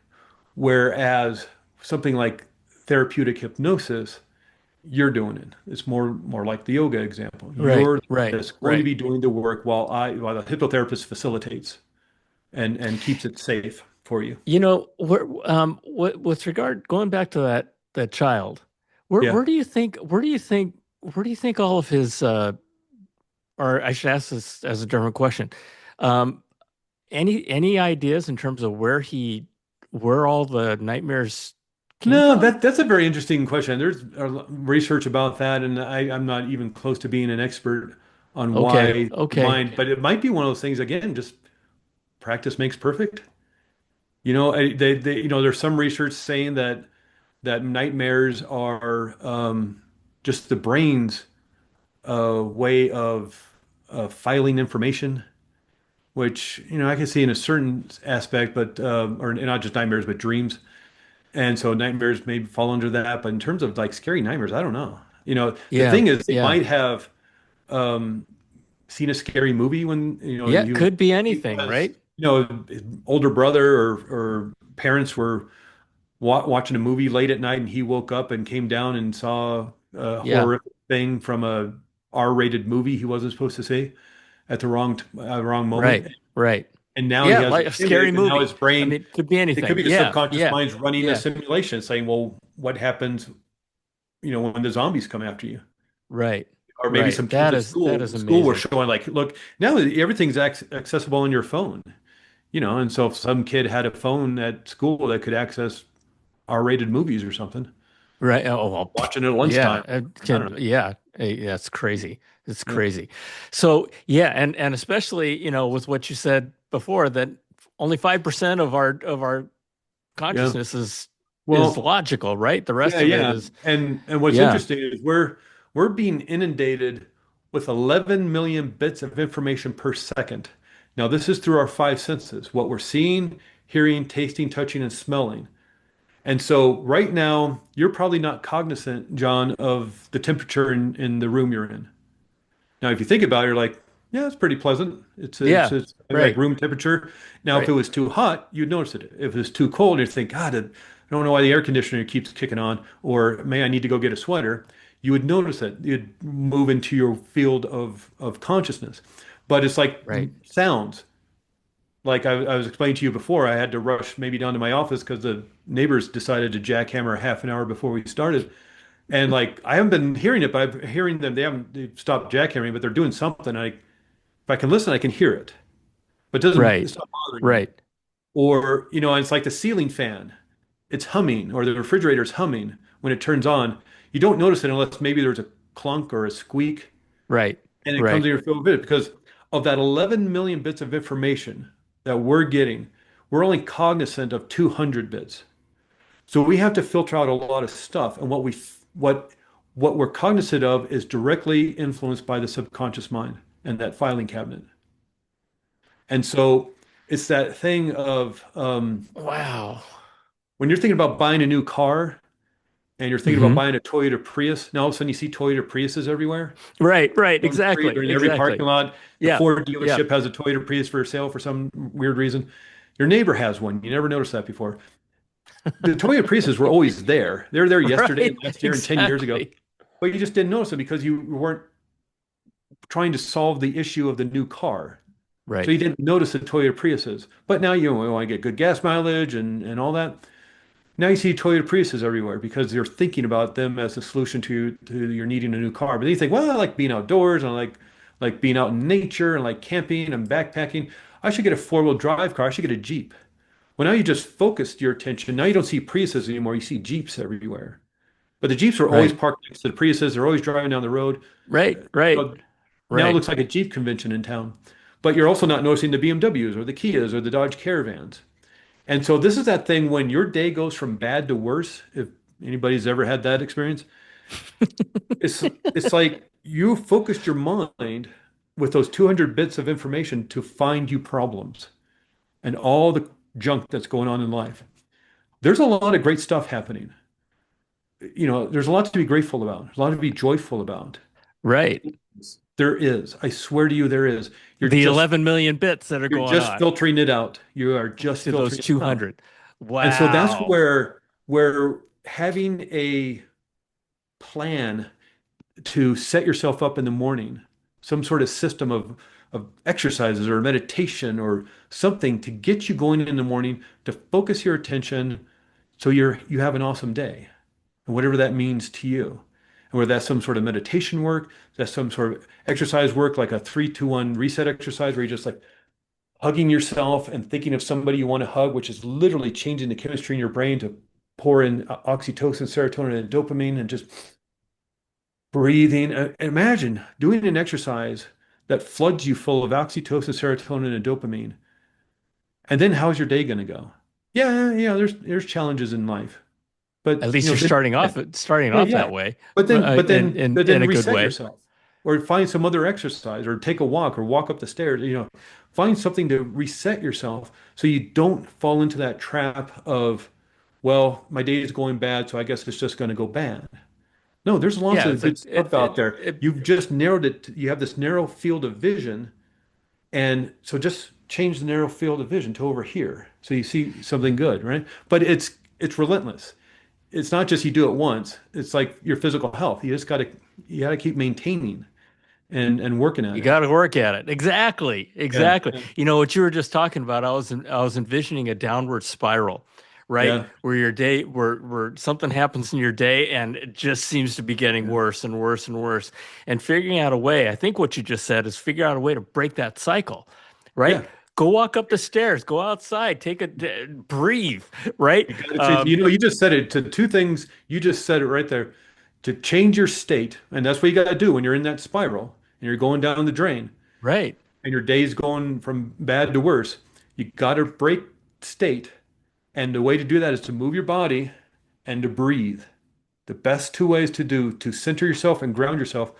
B: Whereas something like therapeutic hypnosis, you're doing it. It's more like the yoga example.
A: Right,
B: You're the one
A: right,
B: that's going to
A: right.
B: be doing the work while the hypnotherapist facilitates and keeps it safe for you.
A: With regard going back to that child, where
B: Yeah.
A: where do you think where do you think where do you think all of his or I should ask this as a different question. Um, any ideas in terms of where all the nightmares came
B: No,
A: from?
B: that's a very interesting question. There's research about that, and I'm not even close to being an expert on
A: Okay,
B: why the
A: okay.
B: mind, but it might be one of those things, again, just practice makes perfect. There's some research saying that nightmares are just the brain's way of filing information, which I can see in a certain aspect, but or not just nightmares, but dreams. And so nightmares maybe fall under that. But in terms of like scary nightmares, I don't know. The
A: Yeah,
B: thing is, they
A: yeah.
B: might have um, seen a scary movie when
A: Yeah,
B: you
A: could be anything,
B: because
A: right?
B: his older brother or parents were watching a movie late at night, and he woke up and came down and saw a
A: Yeah.
B: horrific thing from a R-rated movie he wasn't supposed to see at the wrong moment.
A: Right, right.
B: And now he
A: Yeah,
B: has
A: like
B: this
A: a scary
B: image, and now his
A: movie. I
B: brain,
A: mean, could be
B: it could
A: anything.
B: be the
A: Yeah,
B: subconscious
A: yeah,
B: mind's running a
A: yeah.
B: simulation saying, well, what happens, when the zombies come after you?
A: Right,
B: Or maybe
A: right.
B: some kids at
A: That
B: school,
A: is
B: school were
A: amazing.
B: showing like, look, now everything's accessible on your phone, and so if some kid had a phone at school that could access R-rated movies or something,
A: Right. Oh, well,
B: watching it at
A: yeah.
B: lunchtime.
A: It
B: I don't
A: can,
B: know.
A: yeah. Yeah, it's crazy. It's
B: Yeah.
A: crazy. So, yeah, and especially, with what you said before that only 5% of our
B: Yeah.
A: consciousness is
B: Well,
A: logical, right? The
B: yeah,
A: rest of it
B: yeah.
A: is,
B: And what's
A: yeah.
B: interesting is we're being inundated with 11 million bits of information per second. Now, this is through our five senses, what we're seeing, hearing, tasting, touching, and smelling. And so right now, you're probably not cognizant, John, of the temperature in the room you're in. Now, if you think about it, you're like, yeah, it's pretty pleasant. It's
A: Yeah.
B: it's like
A: Right.
B: room temperature. Now, if it
A: Right.
B: was too hot, you'd notice it. If it was too cold, you'd think, God, I don't know why the air conditioner keeps kicking on, or may I need to go get a sweater. You would notice it. You'd move into your field of consciousness. But it's like
A: Right.
B: sounds. Like I was explaining to you before, I had to rush maybe down to my office because the neighbors decided to jackhammer half an hour before we started. And like I haven't been hearing it, but I'm hearing them. They've stopped jackhammering, but they're doing something. If I can listen, I can hear it, but
A: Right.
B: it's not bothering me.
A: Right.
B: Or it's like the ceiling fan. It's humming, or the refrigerator's humming when it turns on. You don't notice it unless maybe there's a clunk or a squeak,
A: Right.
B: and it comes
A: Right.
B: in your field of vision because of that 11 million bits of information that we're getting. We're only cognizant of 200 bits. So we have to filter out a lot of stuff, and what we're cognizant of is directly influenced by the subconscious mind and that filing cabinet. And so it's that thing of
A: Wow.
B: when you're thinking about buying a new car and you're thinking about
A: Hmm.
B: buying a Toyota Prius, now all of a sudden you see Toyota Priuses everywhere
A: Right. Right.
B: on the street
A: Exactly.
B: or in every
A: Exactly.
B: parking lot. The
A: Yeah.
B: Ford
A: Yeah.
B: dealership has a Toyota Prius for sale for some weird reason. Your neighbor has one. You never noticed that before. The Toyota Priuses were always there. They were there yesterday and
A: Right.
B: last year and 10 years ago.
A: Exactly.
B: But you just didn't notice it because you weren't trying to solve the issue of the new car. So
A: Right.
B: you didn't notice the Toyota Priuses. But now you want to get good gas mileage and all that. Now you see Toyota Priuses everywhere because you're thinking about them as a solution to your needing a new car. But then you think, well, I like being outdoors and I like being out in nature and like camping and backpacking. I should get a four-wheel drive car. I should get a Jeep. Well, now you just focused your attention. Now you don't see Priuses anymore. You see Jeeps everywhere. But the Jeeps are always
A: Right.
B: parked next to the Priuses. They're always driving down the road.
A: Right. Right.
B: So now it
A: Right.
B: looks like a Jeep convention in town. but you're also not noticing the BMWs or the Kias or the Dodge Caravans. And so this is that thing when your day goes from bad to worse, if anybody's ever had that experience, it's it's like you focused your mind with those 200 bits of information to find you problems and all the junk that's going on in life. There's a lot of great stuff happening. There's a lot to be grateful about. There's a lot to be joyful about.
A: Right.
B: There is. I swear to you, there is. You're
A: The
B: just
A: 11 million bits that are
B: you're
A: going
B: just
A: on
B: filtering it out. You are just
A: to those
B: filtering it out.
A: 200.
B: And so that's
A: Wow.
B: where having a plan to set yourself up in the morning, some sort of system of exercises or meditation or something to get you going in the morning to focus your attention so you have an awesome day. And whatever that means to you. And whether that's some sort of meditation work, that's some sort of exercise work, like a 3-2-1 reset exercise where you're just like hugging yourself and thinking of somebody you want to hug, which is literally changing the chemistry in your brain to pour in oxytocin, serotonin, and dopamine, and just breathing. Imagine doing an exercise that floods you full of oxytocin, serotonin, and dopamine. And then how's your day going to go? Yeah, yeah, there's challenges in life.
A: At
B: But
A: least you're
B: then yeah,
A: starting
B: yeah,
A: off
B: yeah.
A: that way,
B: But then but
A: in
B: then but
A: in
B: then
A: a good
B: reset
A: way.
B: yourself. Or find some other exercise or take a walk or walk up the stairs, find something to reset yourself so you don't fall into that trap of, well, my day is going bad, so I guess it's just going to go bad. No, there's lots
A: Yeah,
B: of
A: it's
B: good
A: like
B: stuff out there. You've just narrowed it. You have this narrow field of vision. And so just change the narrow field of vision to over here. So you see something good, right? But it's relentless. It's not just you do it once. It's like your physical health. You gotta keep maintaining and working at
A: you
B: it.
A: got to work at it. Exactly.
B: Yeah.
A: Exactly.
B: Yeah.
A: You know what you were just talking about, I was envisioning a downward spiral, right?
B: Yeah.
A: Where your day where something happens in your day and it just seems to be getting
B: Yeah.
A: worse and worse and worse. And figuring out a way, I think what you just said is figure out a way to break that cycle, right?
B: Yeah.
A: Go walk up the stairs, go outside, breathe, right?
B: You gotta change. You just said it to two things. You just said it right there. To change your state, and that's what you gotta do when you're in that spiral and you're going down the drain
A: Right.
B: and your day's going from bad to worse. You gotta break state. And the way to do that is to move your body and to breathe. The best two ways to do to center yourself and ground yourself.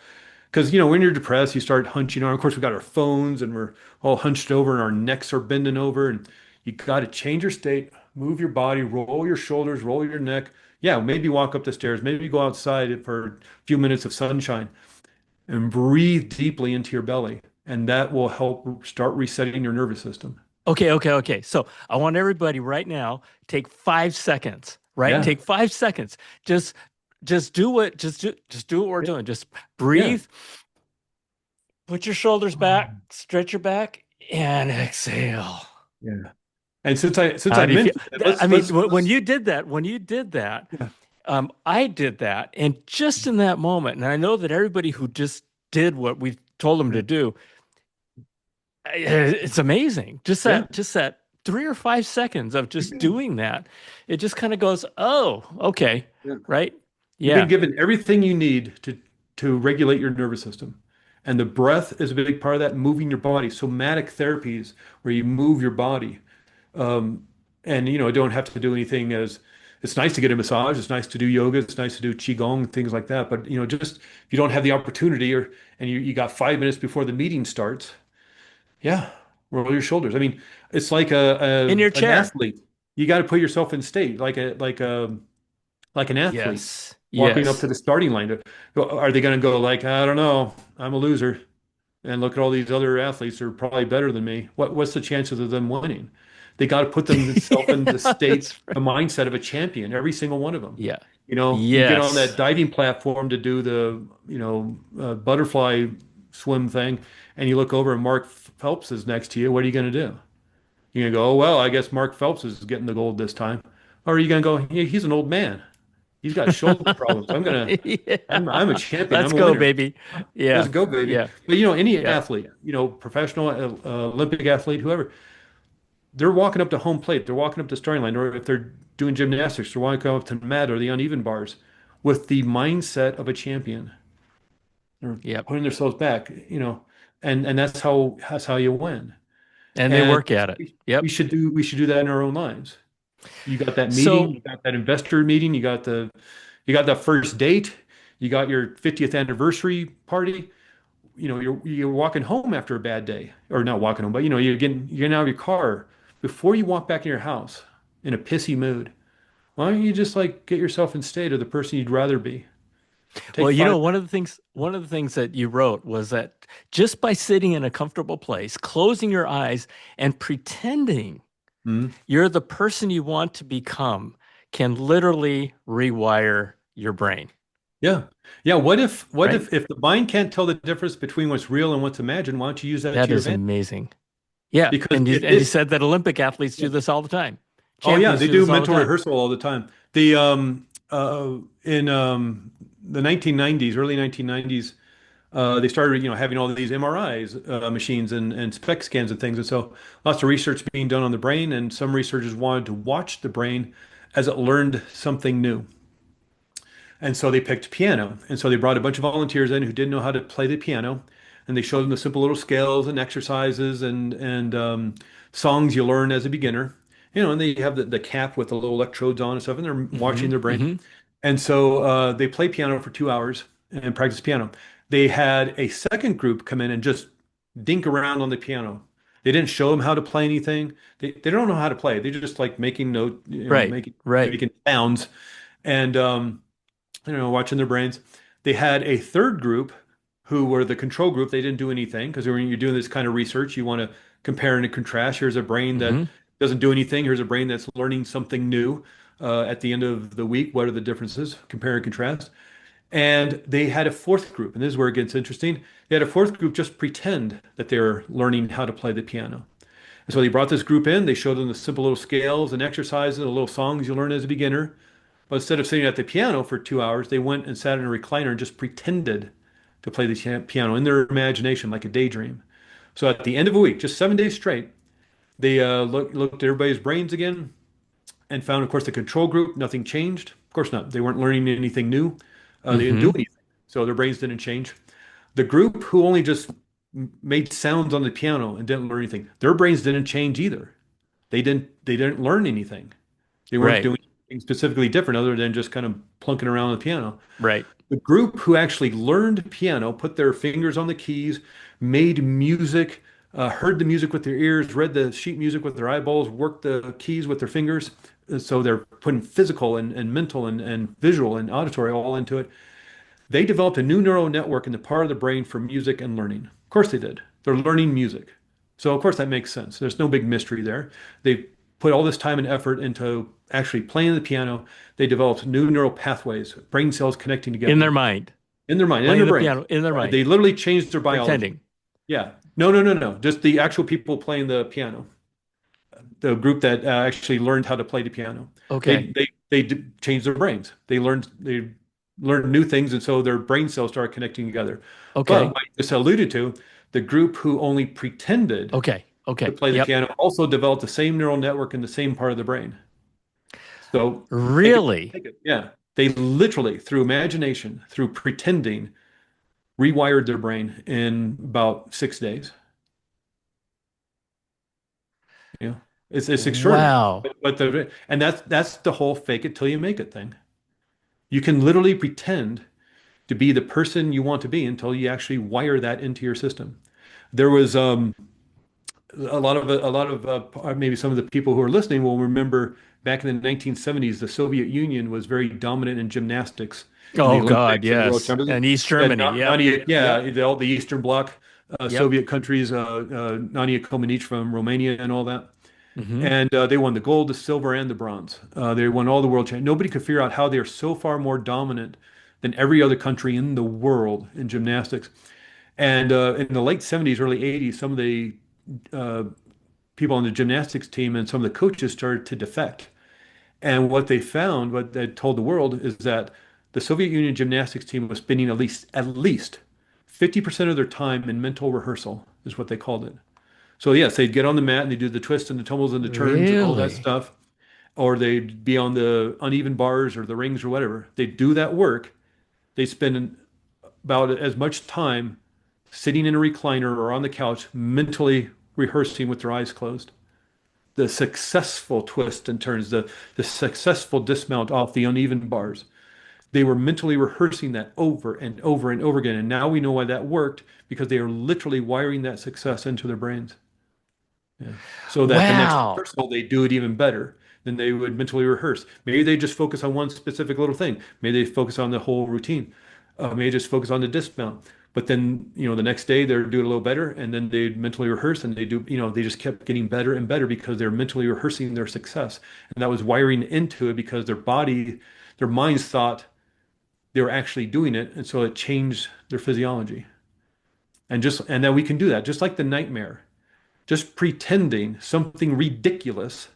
B: Because, when you're depressed, you start hunching on. Of course, we got our phones and we're all hunched over and our necks are bending over. And you got to change your state, move your body, roll your shoulders, roll your neck. Yeah, maybe walk up the stairs, maybe go outside for a few minutes of sunshine and breathe deeply into your belly. And that will help start resetting your nervous system.
A: Okay. So I want everybody right now take 5 seconds, right?
B: Yeah.
A: Take 5 seconds. Just just do what we're doing. Just
B: Yeah.
A: breathe, put your shoulders back, stretch your back, and exhale.
B: Yeah. And since
A: How
B: I
A: do you feel?
B: mentioned it, let's
A: I mean,
B: let's
A: when
B: let's
A: you did that,
B: yeah,
A: I did that, and just in that moment, and I know that everybody who just did what we told them
B: yeah,
A: to do, it's amazing.
B: yeah.
A: Just that 3 or 5 seconds of just doing that, it just kind of goes, oh, okay,
B: Yeah.
A: right?
B: You've been
A: Yeah,
B: given everything you need to regulate your nervous system. And the breath is a big part of that, moving your body. Somatic therapies where you move your body. Um, and don't have to do anything as it's nice to get a massage, it's nice to do yoga, it's nice to do qigong, things like that. But just if you don't have the opportunity and you got 5 minutes before the meeting starts, yeah, roll your shoulders. I mean, it's like
A: in your
B: an
A: chair.
B: athlete. You got to put yourself in state, like an athlete
A: Yes,
B: walking up
A: yes,
B: to the starting line. Are they going to go like, I don't know, I'm a loser, and look at all these other athletes who are probably better than me. What's the chances of them winning? They got to put themselves in the state,
A: that's right.
B: the mindset of a champion, every single one of them.
A: Yeah,
B: You get on that
A: yes,
B: diving platform to do the, butterfly swim thing, and you look over and Mark Phelps is next to you. What are you going to do? You're going to go, oh, well, I guess Mark Phelps is getting the gold this time. Or are you going to go, yeah, he's an old man. He's got shoulder problems.
A: yeah.
B: I'm a champion.
A: Let's
B: I'm a
A: go,
B: winner.
A: baby.
B: Let's
A: Yeah,
B: go, baby.
A: yeah,
B: But any
A: yeah,
B: athlete, professional, Olympic athlete, whoever, they're walking up to home plate. They're walking up to starting line, or if they're doing gymnastics, they're walking up to the mat or the uneven bars with the mindset of a champion. They're
A: yep.
B: putting themselves back. and that's how you win.
A: And they
B: And
A: work at it.
B: we
A: Yep.
B: should do that in our own lives. You got that meeting,
A: So,
B: you got that investor meeting, you got that first date, you got your 50th anniversary party. You know, you're walking home after a bad day, or not walking home, but you know, you're getting out of your car before you walk back in your house in a pissy mood. Why don't you just like get yourself in state of the person you'd rather be? Take
A: well,
B: 5 minutes.
A: one of the things that you wrote was that just by sitting in a comfortable place, closing your eyes and pretending
B: Mhm.
A: you're the person you want to become can literally rewire your brain,
B: Yeah. Yeah. What
A: right?
B: if the mind can't tell the difference between what's real and what's imagined? Why don't you use that to
A: That
B: your
A: is
B: advantage?
A: amazing. Yeah,
B: Because if
A: and you
B: this
A: said that Olympic athletes do this all the time.
B: Oh yeah,
A: Champions
B: they
A: do
B: do
A: this all the
B: mental
A: time.
B: rehearsal all the time. The in the 1990s, early 1990s, they started, you know, having all these MRIs machines and SPECT scans and things, and so lots of research being done on the brain, and some researchers wanted to watch the brain as it learned something new. And so they picked piano. And so they brought a bunch of volunteers in who didn't know how to play the piano. And they showed them the simple little scales and exercises and songs you learn as a beginner. You know, and they have the cap with the little electrodes on and stuff, and they're watching
A: Hmm.
B: their brain.
A: Hmm.
B: And so they play piano for 2 hours and practice piano. They had a second group come in and just dink around on the piano. They didn't show them how to play anything. They don't know how to play. They just like making note, you know,
A: Right, right.
B: making sounds. And watching their brains. They had a third group who were the control group. They didn't do anything because when you're doing this kind of research, you want to compare and contrast. Here's a brain that
A: Hmm.
B: doesn't do anything. Here's a brain that's learning something new. At the end of the week, what are the differences? Compare and contrast. And they had a fourth group, and this is where it gets interesting. They had a fourth group just pretend that they're learning how to play the piano. And so they brought this group in. They showed them the simple little scales and exercises, the little songs you learn as a beginner. But instead of sitting at the piano for 2 hours, they went and sat in a recliner and just pretended to play the piano in their imagination like a daydream. So at the end of a week, just 7 days straight, they looked at everybody's brains again and found, of course, the control group, nothing changed. Of course not. They weren't learning anything new. They didn't do
A: Hmm.
B: anything. So their brains didn't change. The group who only just made sounds on the piano and didn't learn anything, their brains didn't change either. They didn't learn anything. They weren't
A: Right,
B: doing anything specifically different other than just kind of plunking around on the piano.
A: right.
B: The group who actually learned piano, put their fingers on the keys, made music, heard the music with their ears, read the sheet music with their eyeballs, worked the keys with their fingers. So they're putting physical and mental and visual and auditory all into it. They developed a new neural network in the part of the brain for music and learning. Of course they did. They're learning music. So of course that makes sense. There's no big mystery there. They put all this time and effort into actually playing the piano. They developed new neural pathways, brain cells connecting
A: In their
B: together
A: mind,
B: in their mind, in
A: playing
B: their
A: the
B: brain.
A: piano in their
B: They
A: mind,
B: literally changed their biology.
A: pretending.
B: Yeah. No, no, no, no. Just the actual people playing the piano. The group that actually learned how to play the piano.
A: Okay,
B: Changed their brains. They learned new things, and so their brain cells started connecting together. But
A: okay,
B: what I just alluded to, the group who only pretended
A: okay,
B: to
A: okay.
B: play the
A: Yep.
B: piano also developed the same neural network in the same part of the brain. So
A: Really?
B: take it. Yeah. They literally, through imagination, through pretending, rewired their brain in about 6 days. You know, it's extraordinary.
A: Wow.
B: And that's the whole fake it till you make it thing. You can literally pretend to be the person you want to be until you actually wire that into your system. There was maybe some of the people who are listening will remember back in the 1970s, the Soviet Union was very dominant in gymnastics in the
A: Oh God,
B: Olympics and the World
A: yes.
B: Championships.
A: And East
B: You had
A: Germany. Yep.
B: Nadia,
A: Yep.
B: yeah, all the Eastern Bloc
A: Yep.
B: Soviet countries, Nadia Comaneci from Romania and all that.
A: Hmm.
B: And they won the gold, the silver, and the bronze. They won all the world championships. Nobody could figure out how they are so far more dominant than every other country in the world in gymnastics. And in the late 70s, early 80s, some of the uh, people on the gymnastics team and some of the coaches started to defect. And what they found, what they told the world, is that the Soviet Union gymnastics team was spending at least 50% of their time in mental rehearsal, is what they called it. So yes, they'd get on the mat and they do the twists and the tumbles and the turns and all that
A: Really?
B: stuff, or they'd be on the uneven bars or the rings or whatever. They do that work. They spend about as much time sitting in a recliner or on the couch, mentally rehearsing with their eyes closed. The successful twists and turns, the successful dismount off the uneven bars. They were mentally rehearsing that over and over and over again. And now we know why that worked because they are literally wiring that success into their brains. Yeah. So that the next
A: Wow.
B: rehearsal, they do it even better than they would mentally rehearse. Maybe they just focus on one specific little thing. Maybe they focus on the whole routine. Maybe just focus on the dismount. But then, the next day they're doing a little better, and then they mentally rehearse, and they just kept getting better and better because they're mentally rehearsing their success. And that was wiring into it because their minds thought they were actually doing it, and so it changed their physiology. And then we can do that, just like the nightmare. Just pretending something ridiculous,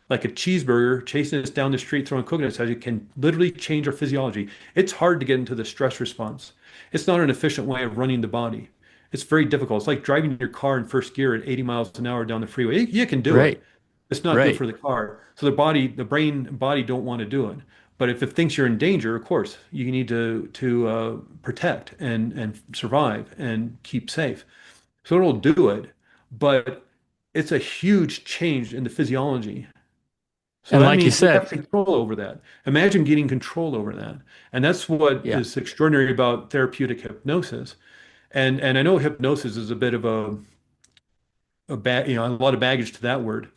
B: like a cheeseburger chasing us down the street throwing coconuts at you, can literally change our physiology. It's hard to get into the stress response. It's not an efficient way of running the body. It's very difficult. It's like driving your car in first gear at 80 miles an hour down the freeway. You can do it.
A: Right.
B: It's not good
A: Right.
B: for the car. So the brain, and body don't want to do it. But if it thinks you're in danger, of course, you need to protect and survive and keep safe. So it'll do it, but it's a huge change in the physiology. So
A: And
B: that
A: like you
B: means we
A: said,
B: have control over that. Imagine getting control over that. And that's what
A: yeah.
B: is extraordinary about therapeutic hypnosis. And I know hypnosis is a bit of a lot of baggage to that word,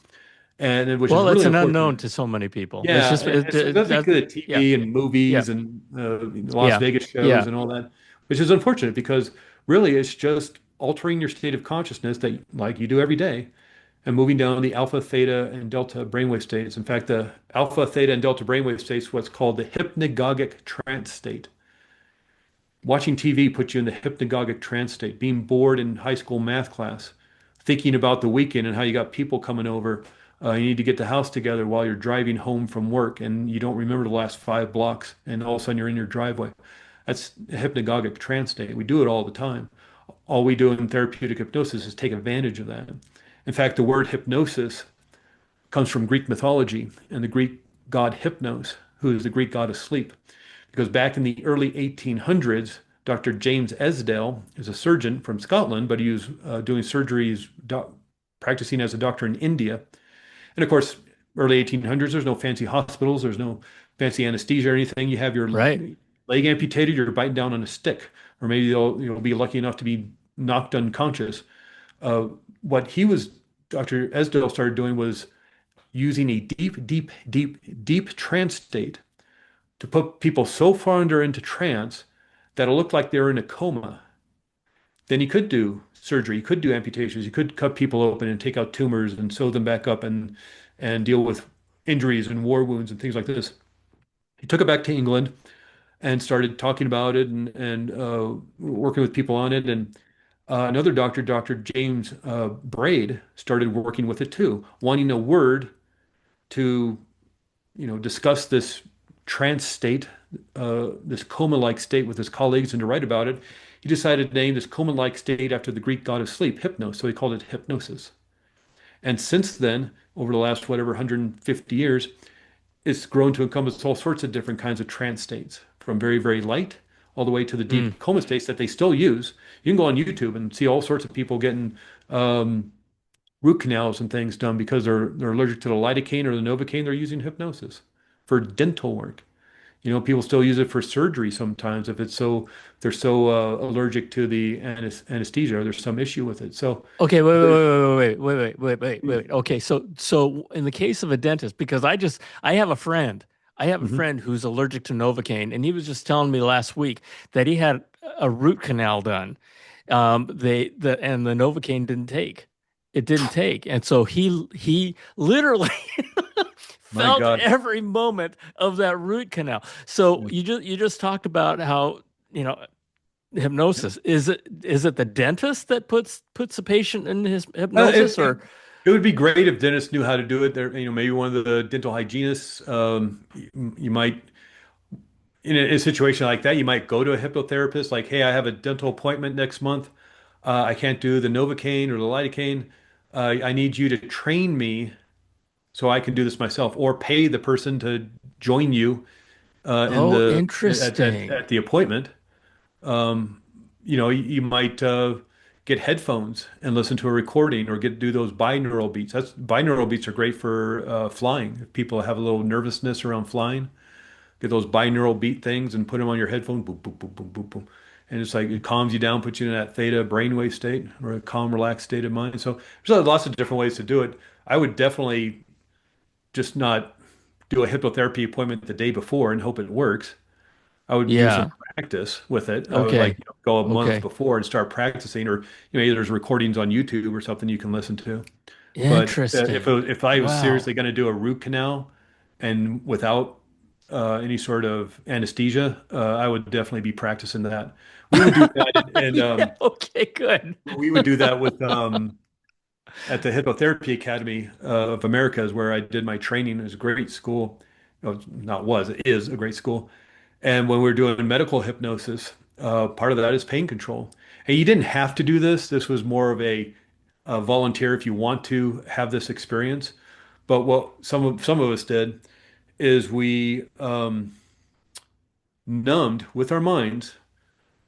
B: and which is
A: Well, it's
B: really
A: an unknown
B: unfortunate.
A: to so many people. It's
B: Yeah,
A: just
B: and so that's
A: that,
B: because of
A: yeah,
B: TV and
A: yeah,
B: movies and Las
A: yeah,
B: Vegas shows
A: yeah.
B: and all that, which is unfortunate because really it's just altering your state of consciousness that like you do every day and moving down the alpha, theta, and delta brainwave states. In fact, the alpha, theta, and delta brainwave states what's called the hypnagogic trance state. Watching TV puts you in the hypnagogic trance state. Being bored in high school math class, thinking about the weekend and how you got people coming over. You need to get the house together while you're driving home from work and you don't remember the last 5 blocks, and all of a sudden you're in your driveway. That's a hypnagogic trance state. We do it all the time. All we do in therapeutic hypnosis is take advantage of that. In fact, the word hypnosis comes from Greek mythology and the Greek god Hypnos, who is the Greek god of sleep. Because back in the early 1800s, Dr. James Esdale is a surgeon from Scotland, but he was doing surgeries, practicing as a doctor in India. And of course, early 1800s, there's no fancy hospitals, there's no fancy anesthesia or anything. You have your
A: Right.
B: leg amputated, you're biting down on a stick, or maybe you'll be lucky enough to be knocked unconscious. Uh, what he was, Dr. Esdale started doing was using a deep, deep, deep, deep trance state to put people so far into trance that it'll look like they're in a coma. Then you could do surgery, you could do amputations, you could cut people open and take out tumors and sew them back up and deal with injuries and war wounds and things like this. He took it back to England and started talking about it and working with people on it. And another doctor, Dr. James Braid, started working with it too, wanting a word to discuss this trance state, this coma-like state with his colleagues and to write about it. He decided to name this coma-like state after the Greek god of sleep, Hypnos. So he called it hypnosis. And since then, over the last whatever 150 years, it's grown to encompass all sorts of different kinds of trance states, from very, very light all the way to the
A: Mm.
B: deep coma states that they still use. You can go on YouTube and see all sorts of people getting root canals and things done because they're allergic to the lidocaine or the novocaine. They're using hypnosis for dental work. People still use it for surgery sometimes if they're so allergic to the anesthesia or there's some issue with it. So
A: Okay, wait,
B: there's,
A: wait, wait, wait, wait, wait, wait, wait, wait, wait. Okay, so in the case of a dentist, because I have a friend,
B: Mhm.
A: who's allergic to Novocaine, and he was just telling me last week that he had a root canal done. And the Novocaine didn't take. It didn't take, and so he literally
B: My
A: felt
B: God.
A: every moment of that root canal. So
B: Yeah.
A: you just talked about how you know hypnosis. Is it the dentist that puts a patient in his
B: Uh,
A: hypnosis
B: it,
A: or
B: it, it would be great if dentists knew how to do it. There, maybe one of the dental hygienists, you might, in a situation like that, you might go to a hypnotherapist like, hey, I have a dental appointment next month. I can't do the Novocaine or the lidocaine. I need you to train me so I can do this myself, or pay the person to join you in
A: oh
B: the
A: interesting.
B: at the appointment. Um, you might get headphones and listen to a recording or get do those binaural beats. That's binaural beats are great for flying. If people have a little nervousness around flying, get those binaural beat things and put them on your headphone. Boom, boom, boom, boom, boom, boom. And it's like it calms you down, puts you in that theta brainwave state or a calm, relaxed state of mind. So there's lots of different ways to do it. I would definitely just not do a hypnotherapy appointment the day before and hope it works. I would do some
A: Yeah.
B: practice with it. I would like
A: Okay.
B: go a month
A: Okay.
B: before and start practicing, or either there's recordings on YouTube or something you can listen to. But
A: Interesting.
B: if I was
A: Wow.
B: seriously going to do a root canal and without any sort of anesthesia, I would definitely be practicing that. We would do that, and
A: Yeah. Okay. Good.
B: we would do that with at the Hypnotherapy Academy of America is where I did my training. It was a great school. Oh, not was, it is a great school. And when we were doing medical hypnosis, part of that is pain control. And you didn't have to do this. This was more of a volunteer if you want to have this experience. But what some of us did is we numbed with our minds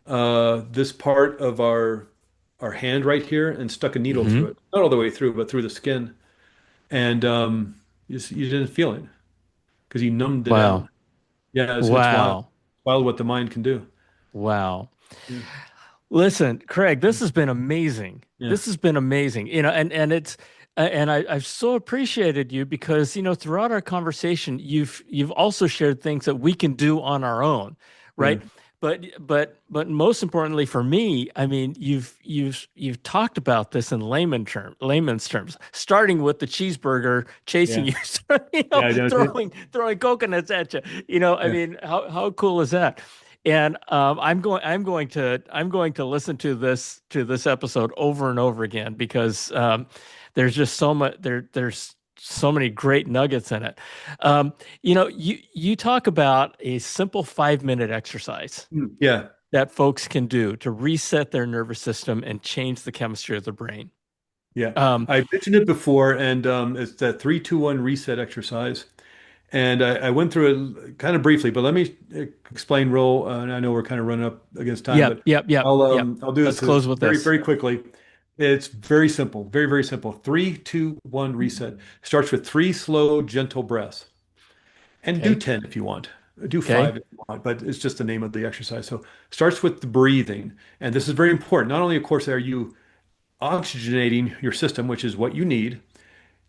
B: this part of our hand right here and stuck a needle through
A: Hmm.
B: it. Not all the way through, but through the skin. And you didn't feel it because you numbed it out.
A: Wow.
B: Yeah, it's wild.
A: Wow.
B: Wild what the mind can do.
A: Wow.
B: Yeah.
A: Listen, Craig, this has been amazing.
B: Yeah.
A: This has been amazing. And it's and I've so appreciated you because, throughout our conversation, you've also shared things that we can do on our own,
B: Yeah.
A: right? But most importantly for me, I mean, you've talked about this in layman's terms, starting with the cheeseburger chasing
B: Yeah.
A: you,
B: Yeah. That's it.
A: throwing coconuts at you. I
B: Yeah.
A: mean, how cool is that? And I'm going to listen to this episode over and over again because there's just so much there's so many great nuggets in it. You talk about a simple 5-minute exercise
B: Yeah.
A: that folks can do to reset their nervous system and change the chemistry of the brain.
B: Yeah.
A: Um,
B: I mentioned it before, and it's that 3-2-1 reset exercise. And I went through it kind of briefly, but let me explain real. And I know we're kind of running up against time,
A: yep,
B: but
A: yep, yep, yep.
B: I'll do
A: Let's
B: this
A: close with
B: very
A: this.
B: very quickly. It's very simple, very very simple. 3-2-1 reset starts with three slow, gentle breaths, and do
A: Okay,
B: 10 if you want. Do
A: okay,
B: five if you want, but it's just the name of the exercise. So starts with the breathing, and this is very important. Not only, of course, are you oxygenating your system, which is what you need,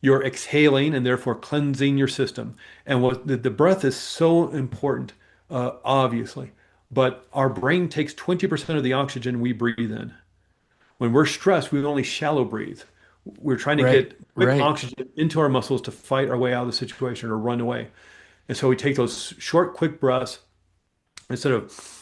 B: you're exhaling and therefore cleansing your system. And what the breath is so important, obviously. But our brain takes 20% of the oxygen we breathe in. When we're stressed, we only shallow breathe. We're trying to
A: right,
B: get quick
A: right.
B: oxygen into our muscles to fight our way out of the situation or run away. And so we take those short, quick breaths instead of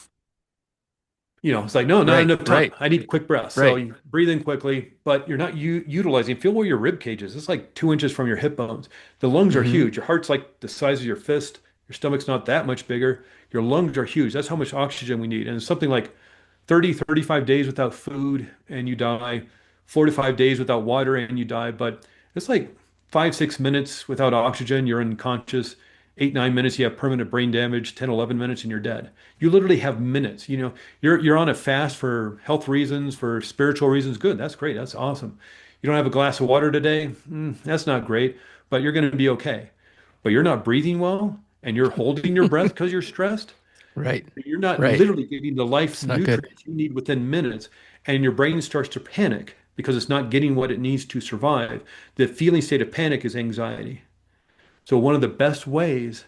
B: it's like, no, not
A: Right,
B: enough time.
A: right,
B: I need quick breaths. So
A: right.
B: you breathe in quickly, but you're not utilizing. Feel where your rib cage is. It's like 2 inches from your hip bones. The lungs are
A: Hmm.
B: huge. Your heart's like the size of your fist. Your stomach's not that much bigger. Your lungs are huge. That's how much oxygen we need. And it's something like 30, 35 days without food and you die, 4 to 5 days without water and you die. But it's like 5, 6 minutes without oxygen, you're unconscious. 8, 9 minutes, you have permanent brain damage. 10, 11 minutes, and you're dead. You literally have minutes. You're on a fast for health reasons, for spiritual reasons. Good. That's great. That's awesome. You don't have a glass of water today. That's not great, but you're going to be okay. But you're not breathing well and you're holding your breath because you're stressed.
A: Right,
B: You're not
A: right.
B: literally getting the life
A: It's not good.
B: nutrients you need within minutes, and your brain starts to panic because it's not getting what it needs to survive. The feeling state of panic is anxiety. So one of the best ways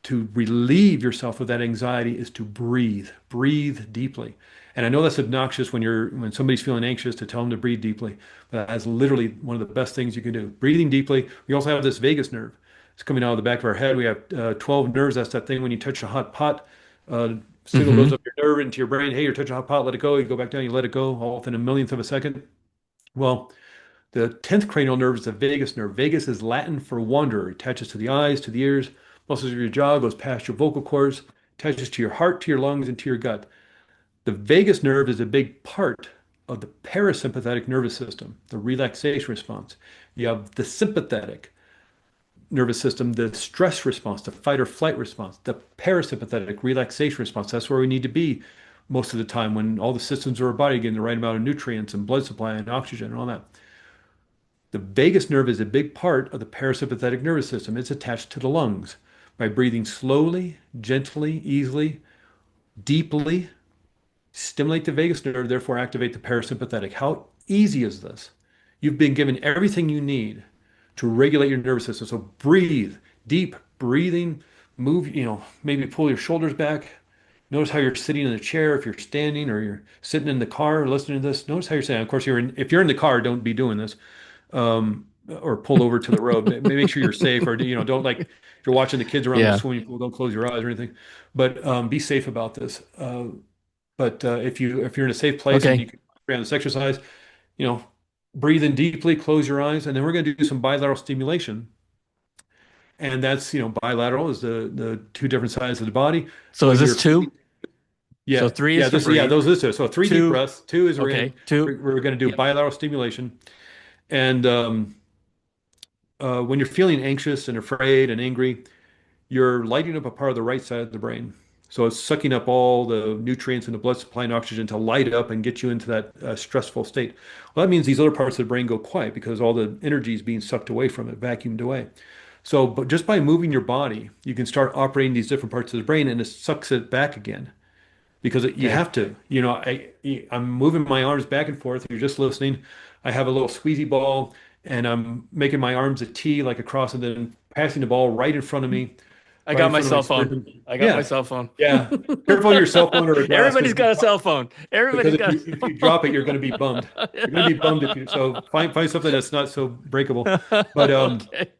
B: to relieve yourself of that anxiety is to breathe. Breathe deeply. And I know that's obnoxious when somebody's feeling anxious to tell them to breathe deeply, but that's literally one of the best things you can do. Breathing deeply. We also have this vagus nerve. It's coming out of the back of our head. We have 12 nerves. That's that thing when you touch a hot pot, signal goes
A: Hmm.
B: up your nerve into your brain. Hey, you're touching a hot pot, let it go. You go back down, you let it go, all within a millionth of a second. Well, the 10th cranial nerve is the vagus nerve. Vagus is Latin for wanderer. It attaches to the eyes, to the ears, muscles of your jaw, goes past your vocal cords, attaches to your heart, to your lungs, and to your gut. The vagus nerve is a big part of the parasympathetic nervous system, the relaxation response. You have the sympathetic nervous system, the stress response, the fight or flight response, the parasympathetic relaxation response. That's where we need to be most of the time when all the systems of our body are getting the right amount of nutrients and blood supply and oxygen and all that. The vagus nerve is a big part of the parasympathetic nervous system. It's attached to the lungs. By breathing slowly, gently, easily, deeply, stimulate the vagus nerve, therefore activate the parasympathetic. How easy is this? You've been given everything you need to regulate your nervous system. So breathe, deep breathing, move, maybe pull your shoulders back. Notice how you're sitting in a chair if you're standing or you're sitting in the car listening to this. Notice how you're sitting. Of course, if you're in the car, don't be doing this. Or pull over to the road. Make sure you're safe, or don't like if you're watching the kids around the
A: Yeah.
B: swimming pool, don't close your eyes or anything. But be safe about this. But if you're in a safe place and you
A: Okay.
B: can around this exercise, you know, breathe in deeply, close your eyes, and then we're going to do some bilateral stimulation. And that's, bilateral is the two different sides of the body.
A: So is
B: When
A: this
B: you're feeling,
A: two? So
B: yeah,
A: three
B: yeah,
A: is to
B: this, yeah,
A: breathe.
B: those is two. So three deep
A: Two.
B: breaths. Two is
A: Okay. Two.
B: we're going to do
A: Yep.
B: bilateral stimulation. And when you're feeling anxious and afraid and angry, you're lighting up a part of the right side of the brain. So it's sucking up all the nutrients and the blood supply and oxygen to light up and get you into that stressful state. Well, that means these other parts of the brain go quiet because all the energy is being sucked away from it, vacuumed away. So, but just by moving your body, you can start operating these different parts of the brain and it sucks it back again because you
A: Okay.
B: have to. I'm moving my arms back and forth. You're just listening. I have a little squeezy ball and I'm making my arms a T like a cross and then passing the ball right in front of me,
A: I
B: right
A: got
B: in
A: my
B: front of my
A: cell phone.
B: sternum.
A: I got my
B: Yeah,
A: cell phone.
B: yeah. Careful on your cell phone or a glass
A: Everybody's got a cell phone.
B: because
A: Everybody's
B: if
A: got
B: you drop it, you're going to be bummed. You're going to be bummed if you so find something that's not so breakable. But
A: Okay.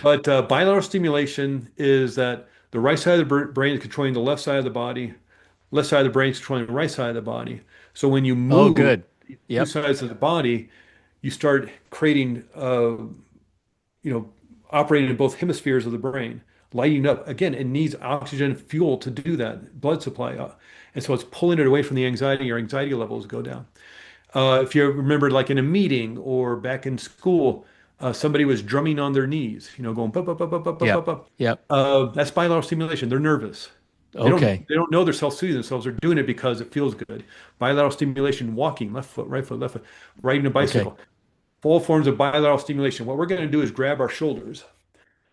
B: bilateral stimulation is that the right side of the brain is controlling the left side of the body, left side of the brain is controlling the right side of the body. So when you
A: Oh,
B: move
A: good.
B: two
A: Yep.
B: sides of the body, you start creating you know, operating in both hemispheres of the brain, lighting up. Again, it needs oxygen and fuel to do that, blood supply. And so it's pulling it away from the anxiety. Your anxiety levels go down. If you remember, like in a meeting or back in school, somebody was drumming on their knees, going bup, bup, bup, bup, bup, bup, bup,
A: Yep.
B: bup.
A: Yep.
B: That's bilateral stimulation. They're nervous. They don't
A: Okay.
B: they don't know they're self-soothing themselves. They're doing it because it feels good. Bilateral stimulation, walking, left foot, right foot, left foot, riding a
A: Okay.
B: bicycle. Full forms of bilateral stimulation. What we're going to do is grab our shoulders.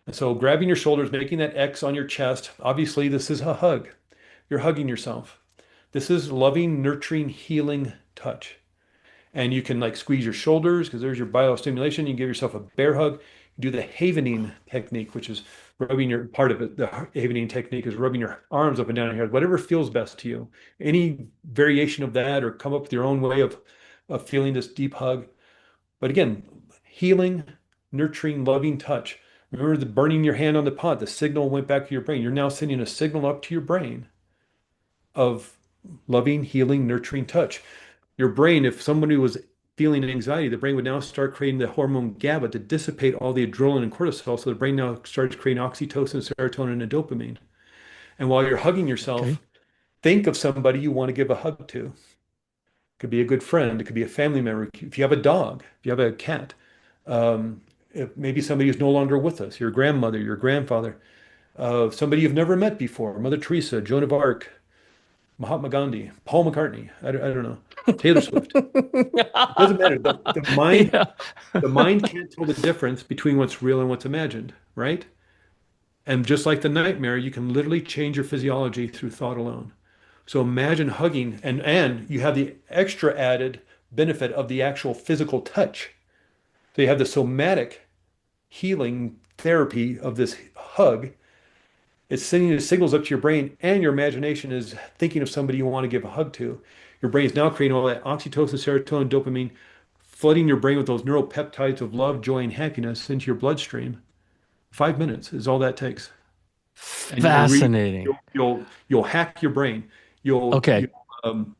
B: And so grabbing your shoulders, making that X on your chest. Obviously, this is a hug. You're hugging yourself. This is loving, nurturing, healing touch. And you can like squeeze your shoulders because there's your biostimulation. You can give yourself a bear hug. You do the havening technique, which is rubbing your part of it. The havening technique is rubbing your arms up and down your head, whatever feels best to you. Any variation of that, or come up with your own way of feeling this deep hug. But again, healing, nurturing, loving touch. Remember the burning your hand on the pot, the signal went back to your brain. You're now sending a signal up to your brain of loving, healing, nurturing touch. Your brain, if somebody was feeling anxiety, the brain would now start creating the hormone GABA to dissipate all the adrenaline and cortisol. So the brain now starts creating oxytocin, serotonin, and dopamine. And while you're hugging yourself,
A: Okay.
B: think of somebody you want to give a hug to. It could be a good friend, it could be a family member. If you have a dog, if you have a cat, if maybe somebody who's no longer with us, your grandmother, your grandfather, somebody you've never met before, Mother Teresa, Joan of Arc, Mahatma Gandhi, Paul McCartney, I don't know, Taylor Swift. It doesn't matter. The mind
A: Yeah.
B: the mind can't tell the difference between what's real and what's imagined, right? And just like the nightmare, you can literally change your physiology through thought alone. So imagine hugging and you have the extra added benefit of the actual physical touch. So you have the somatic healing therapy of this hug. It's sending the signals up to your brain, and your imagination is thinking of somebody you want to give a hug to. Your brain is now creating all that oxytocin, serotonin, dopamine, flooding your brain with those neuropeptides of love, joy, and happiness into your bloodstream. 5 minutes is all that takes, and
A: Fascinating.
B: you'll hack your brain. You'll
A: Okay.
B: um,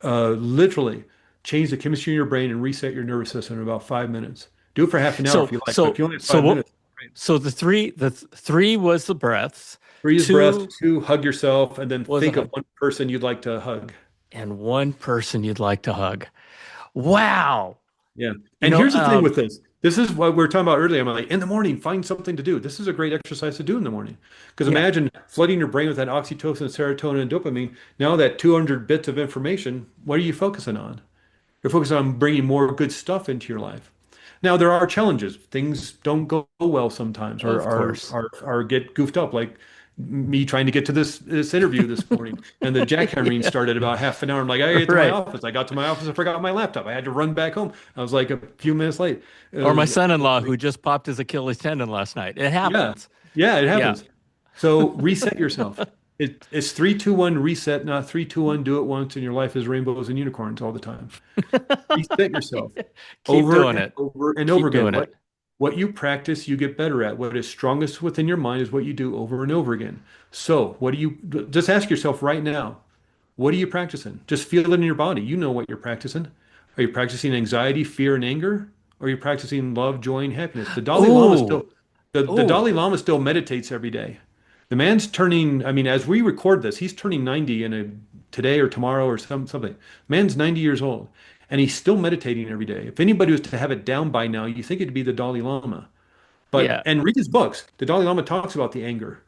B: literally change the chemistry in your brain and reset your nervous system in about 5 minutes. Do it for half an hour if
A: So
B: you like, but if
A: so
B: you only have
A: so
B: five
A: what
B: minutes, great.
A: so the three was the breaths.
B: Breathe breath,
A: Two
B: two, hug yourself, and then
A: was a
B: think of
A: hug.
B: one person you'd like to hug.
A: And one person you'd like to hug. Wow.
B: Yeah.
A: You
B: And
A: know,
B: here's the thing with this. This is what we were talking about earlier. I'm like, in the morning, find something to do. This is a great exercise to do in the morning. Because
A: Yeah,
B: imagine flooding your brain with that oxytocin, serotonin, and dopamine. Now that 200 bits of information, what are you focusing on? You're focused on bringing more good stuff into your life. Now, there are challenges. Things don't go well sometimes
A: of course.
B: or get goofed up, like me trying to get to this interview this morning. And the jackhammering
A: Yeah,
B: started about half an hour. I'm like, I get to my
A: right.
B: office. I got to my office. I forgot my laptop. I had to run back home. I was like a few minutes late. It
A: Or my
B: was,
A: son-in-law who just popped his Achilles tendon last night. It
B: yeah,
A: happens.
B: yeah, it
A: Yeah.
B: happens. So reset yourself. It's 3, 2, 1 reset, not 3, 2, 1 do it once, and your life is rainbows and unicorns all the time. Reset yourself
A: Keep
B: over
A: doing
B: and
A: it.
B: over and over
A: Keep
B: again.
A: doing
B: What
A: it.
B: what you practice, you get better at. What is strongest within your mind is what you do over and over again. So, what do you just ask yourself right now? What are you practicing? Just feel it in your body. You know what you're practicing. Are you practicing anxiety, fear, and anger? Or are you practicing love, joy, and happiness?
A: Oh,
B: The
A: oh,
B: Dalai Lama still meditates every day. The man's turning, I mean, as we record this, he's turning 90 in a today or tomorrow or something. Man's 90 years old and he's still meditating every day. If anybody was to have it down by now, you think it'd be the Dalai Lama. But
A: yeah.
B: and read his books. The Dalai Lama talks about the anger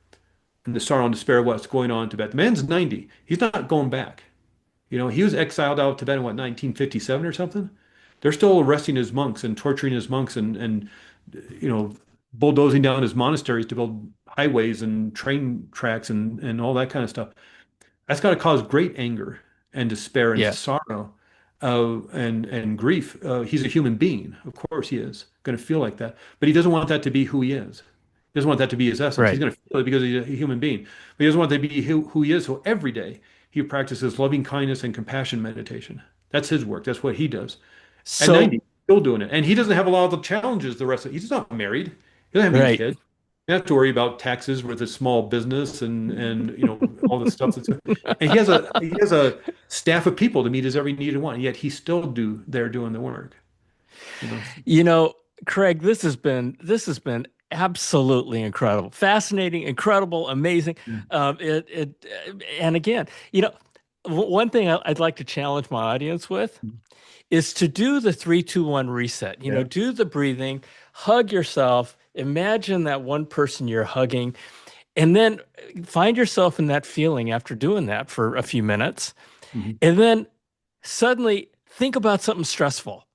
B: and the sorrow and despair of what's going on in Tibet. The man's 90. He's not going back. He was exiled out of Tibet in what, 1957 or something? They're still arresting his monks and torturing his monks and you know, bulldozing down his monasteries to build highways and train tracks and all that kind of stuff. That's got to cause great anger and despair and
A: Yeah.
B: sorrow and grief. He's a human being. Of course he is going to feel like that, but he doesn't want that to be who he is. He doesn't want that to be his essence. He's
A: Right.
B: going to feel it because he's a human being, but he doesn't want that to be who he is. So every day he practices loving kindness and compassion meditation. That's his work. That's what he does. At
A: So,
B: 90, still doing it. And he doesn't have a lot of the challenges the rest of he's not married. He doesn't have any
A: right.
B: kids. You have to worry about taxes with a small business and all the stuff that's and he has a staff of people to meet his every need and want. And yet he's still there doing the work. You know.
A: You know, Craig, this has been absolutely incredible, fascinating, incredible, amazing.
B: Yeah.
A: And again, one thing I'd like to challenge my audience with is to do the 3, 2, 1 reset.
B: Yeah.
A: Do the breathing, hug yourself, imagine that one person you're hugging, and then find yourself in that feeling after doing that for a few minutes,
B: Mhm.
A: and then suddenly think about something stressful.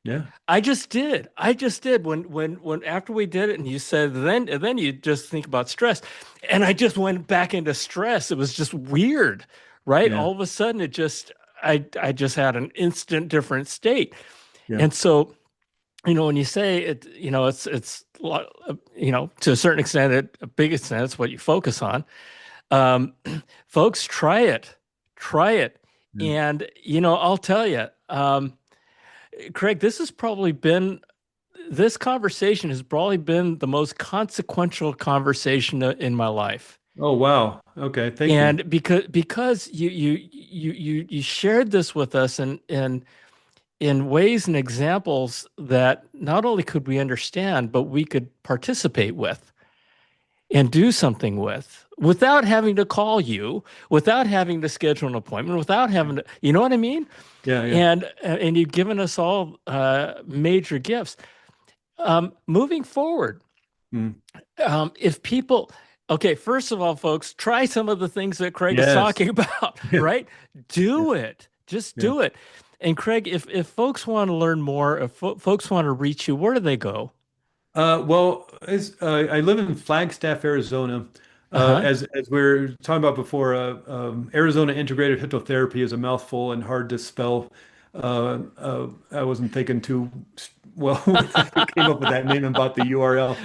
B: Yeah.
A: I just did. I just did when after we did it and you said then you just think about stress. And I just went back into stress. It was just weird, right?
B: Yeah.
A: All of a sudden I just had an instant different state.
B: Yeah.
A: And so, when you say it, to a certain extent, a big extent, it's what you focus on. Um, Folks, try it. Try it.
B: Yeah.
A: And I'll tell you, Craig, this conversation has probably been the most consequential conversation in my life.
B: Oh, wow. Okay. Thank you.
A: And because you shared this with us in ways and examples that not only could we understand, but we could participate with and do something with without having to call you, without having to schedule an appointment, without having to, you know what I mean?
B: Yeah. Yeah.
A: And you've given us all major gifts. Moving forward,
B: Mm.
A: if people, okay, first of all, folks, try some of the things that Craig is
B: Yes.
A: talking about,
B: Yeah.
A: right?
B: Yeah.
A: Do it. Just
B: Yeah.
A: do it. And Craig, if folks want to learn more, if folks want to reach you, where do they go?
B: Well, I live in Flagstaff, Arizona.
A: Uh-huh.
B: As we are talking about before, Arizona Integrative Hypnotherapy is a mouthful and hard to spell. I wasn't thinking too well when I came up with that name and bought the URL.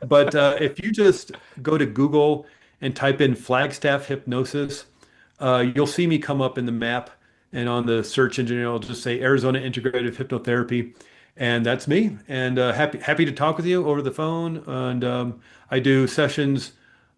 B: But if you just go to Google and type in Flagstaff Hypnosis, you'll see me come up in the map, and on the search engine, it'll just say Arizona Integrative Hypnotherapy, and that's me. And happy to talk with you over the phone. And I do sessions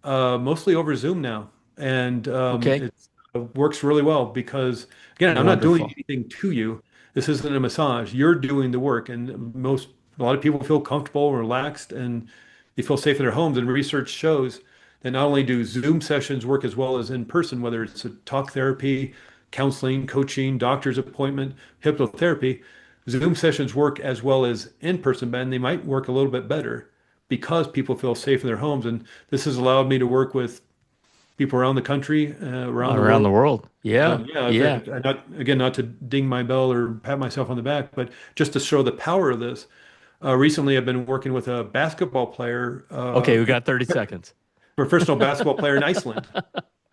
B: mostly over Zoom now, and
A: Okay.
B: it works really well because again, I'm not doing
A: Wonderful.
B: anything to you. This isn't a massage. You're doing the work, and a lot of people feel comfortable, relaxed, and they feel safe in their homes. And research shows that not only do Zoom sessions work as well as in person, whether it's a talk therapy, counseling, coaching, doctor's appointment, hypnotherapy, Zoom sessions work as well as in-person, and they might work a little bit better because people feel safe in their homes. And this has allowed me to work with people around the country, around the
A: Around the
B: world.
A: world. Yeah.
B: Yeah,
A: Yeah.
B: not again, not to ding my bell or pat myself on the back, but just to show the power of this. Recently, I've been working with a basketball player,
A: Okay, we got 30 seconds.
B: professional basketball player in Iceland,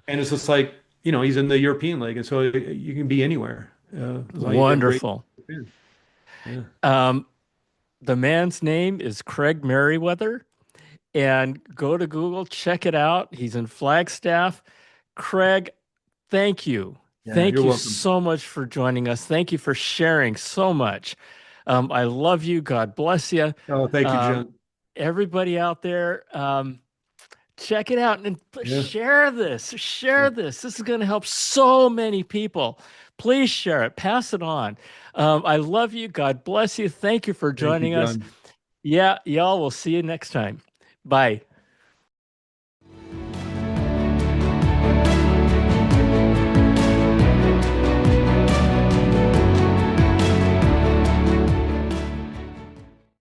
B: and it's just like he's in the European League, and so you can be anywhere as long as you have great.
A: Wonderful.
B: Yeah,
A: Um, the man's name is Craig Meriwether, and go to Google, check it out. He's in Flagstaff. Craig, thank you.
B: yeah,
A: Thank
B: you're
A: you
B: welcome.
A: so much for joining us. Thank you for sharing so much. I love you. God bless you.
B: Oh, thank you,
A: Um,
B: John.
A: everybody out there, check it out and
B: Yeah,
A: share this. Share
B: yeah.
A: this. This is going to help so many people. Please share it. Pass it on. I love you. God bless you. Thank you for
B: Thank you,
A: joining us.
B: John.
A: Yeah, y'all, we'll see you next time. Bye.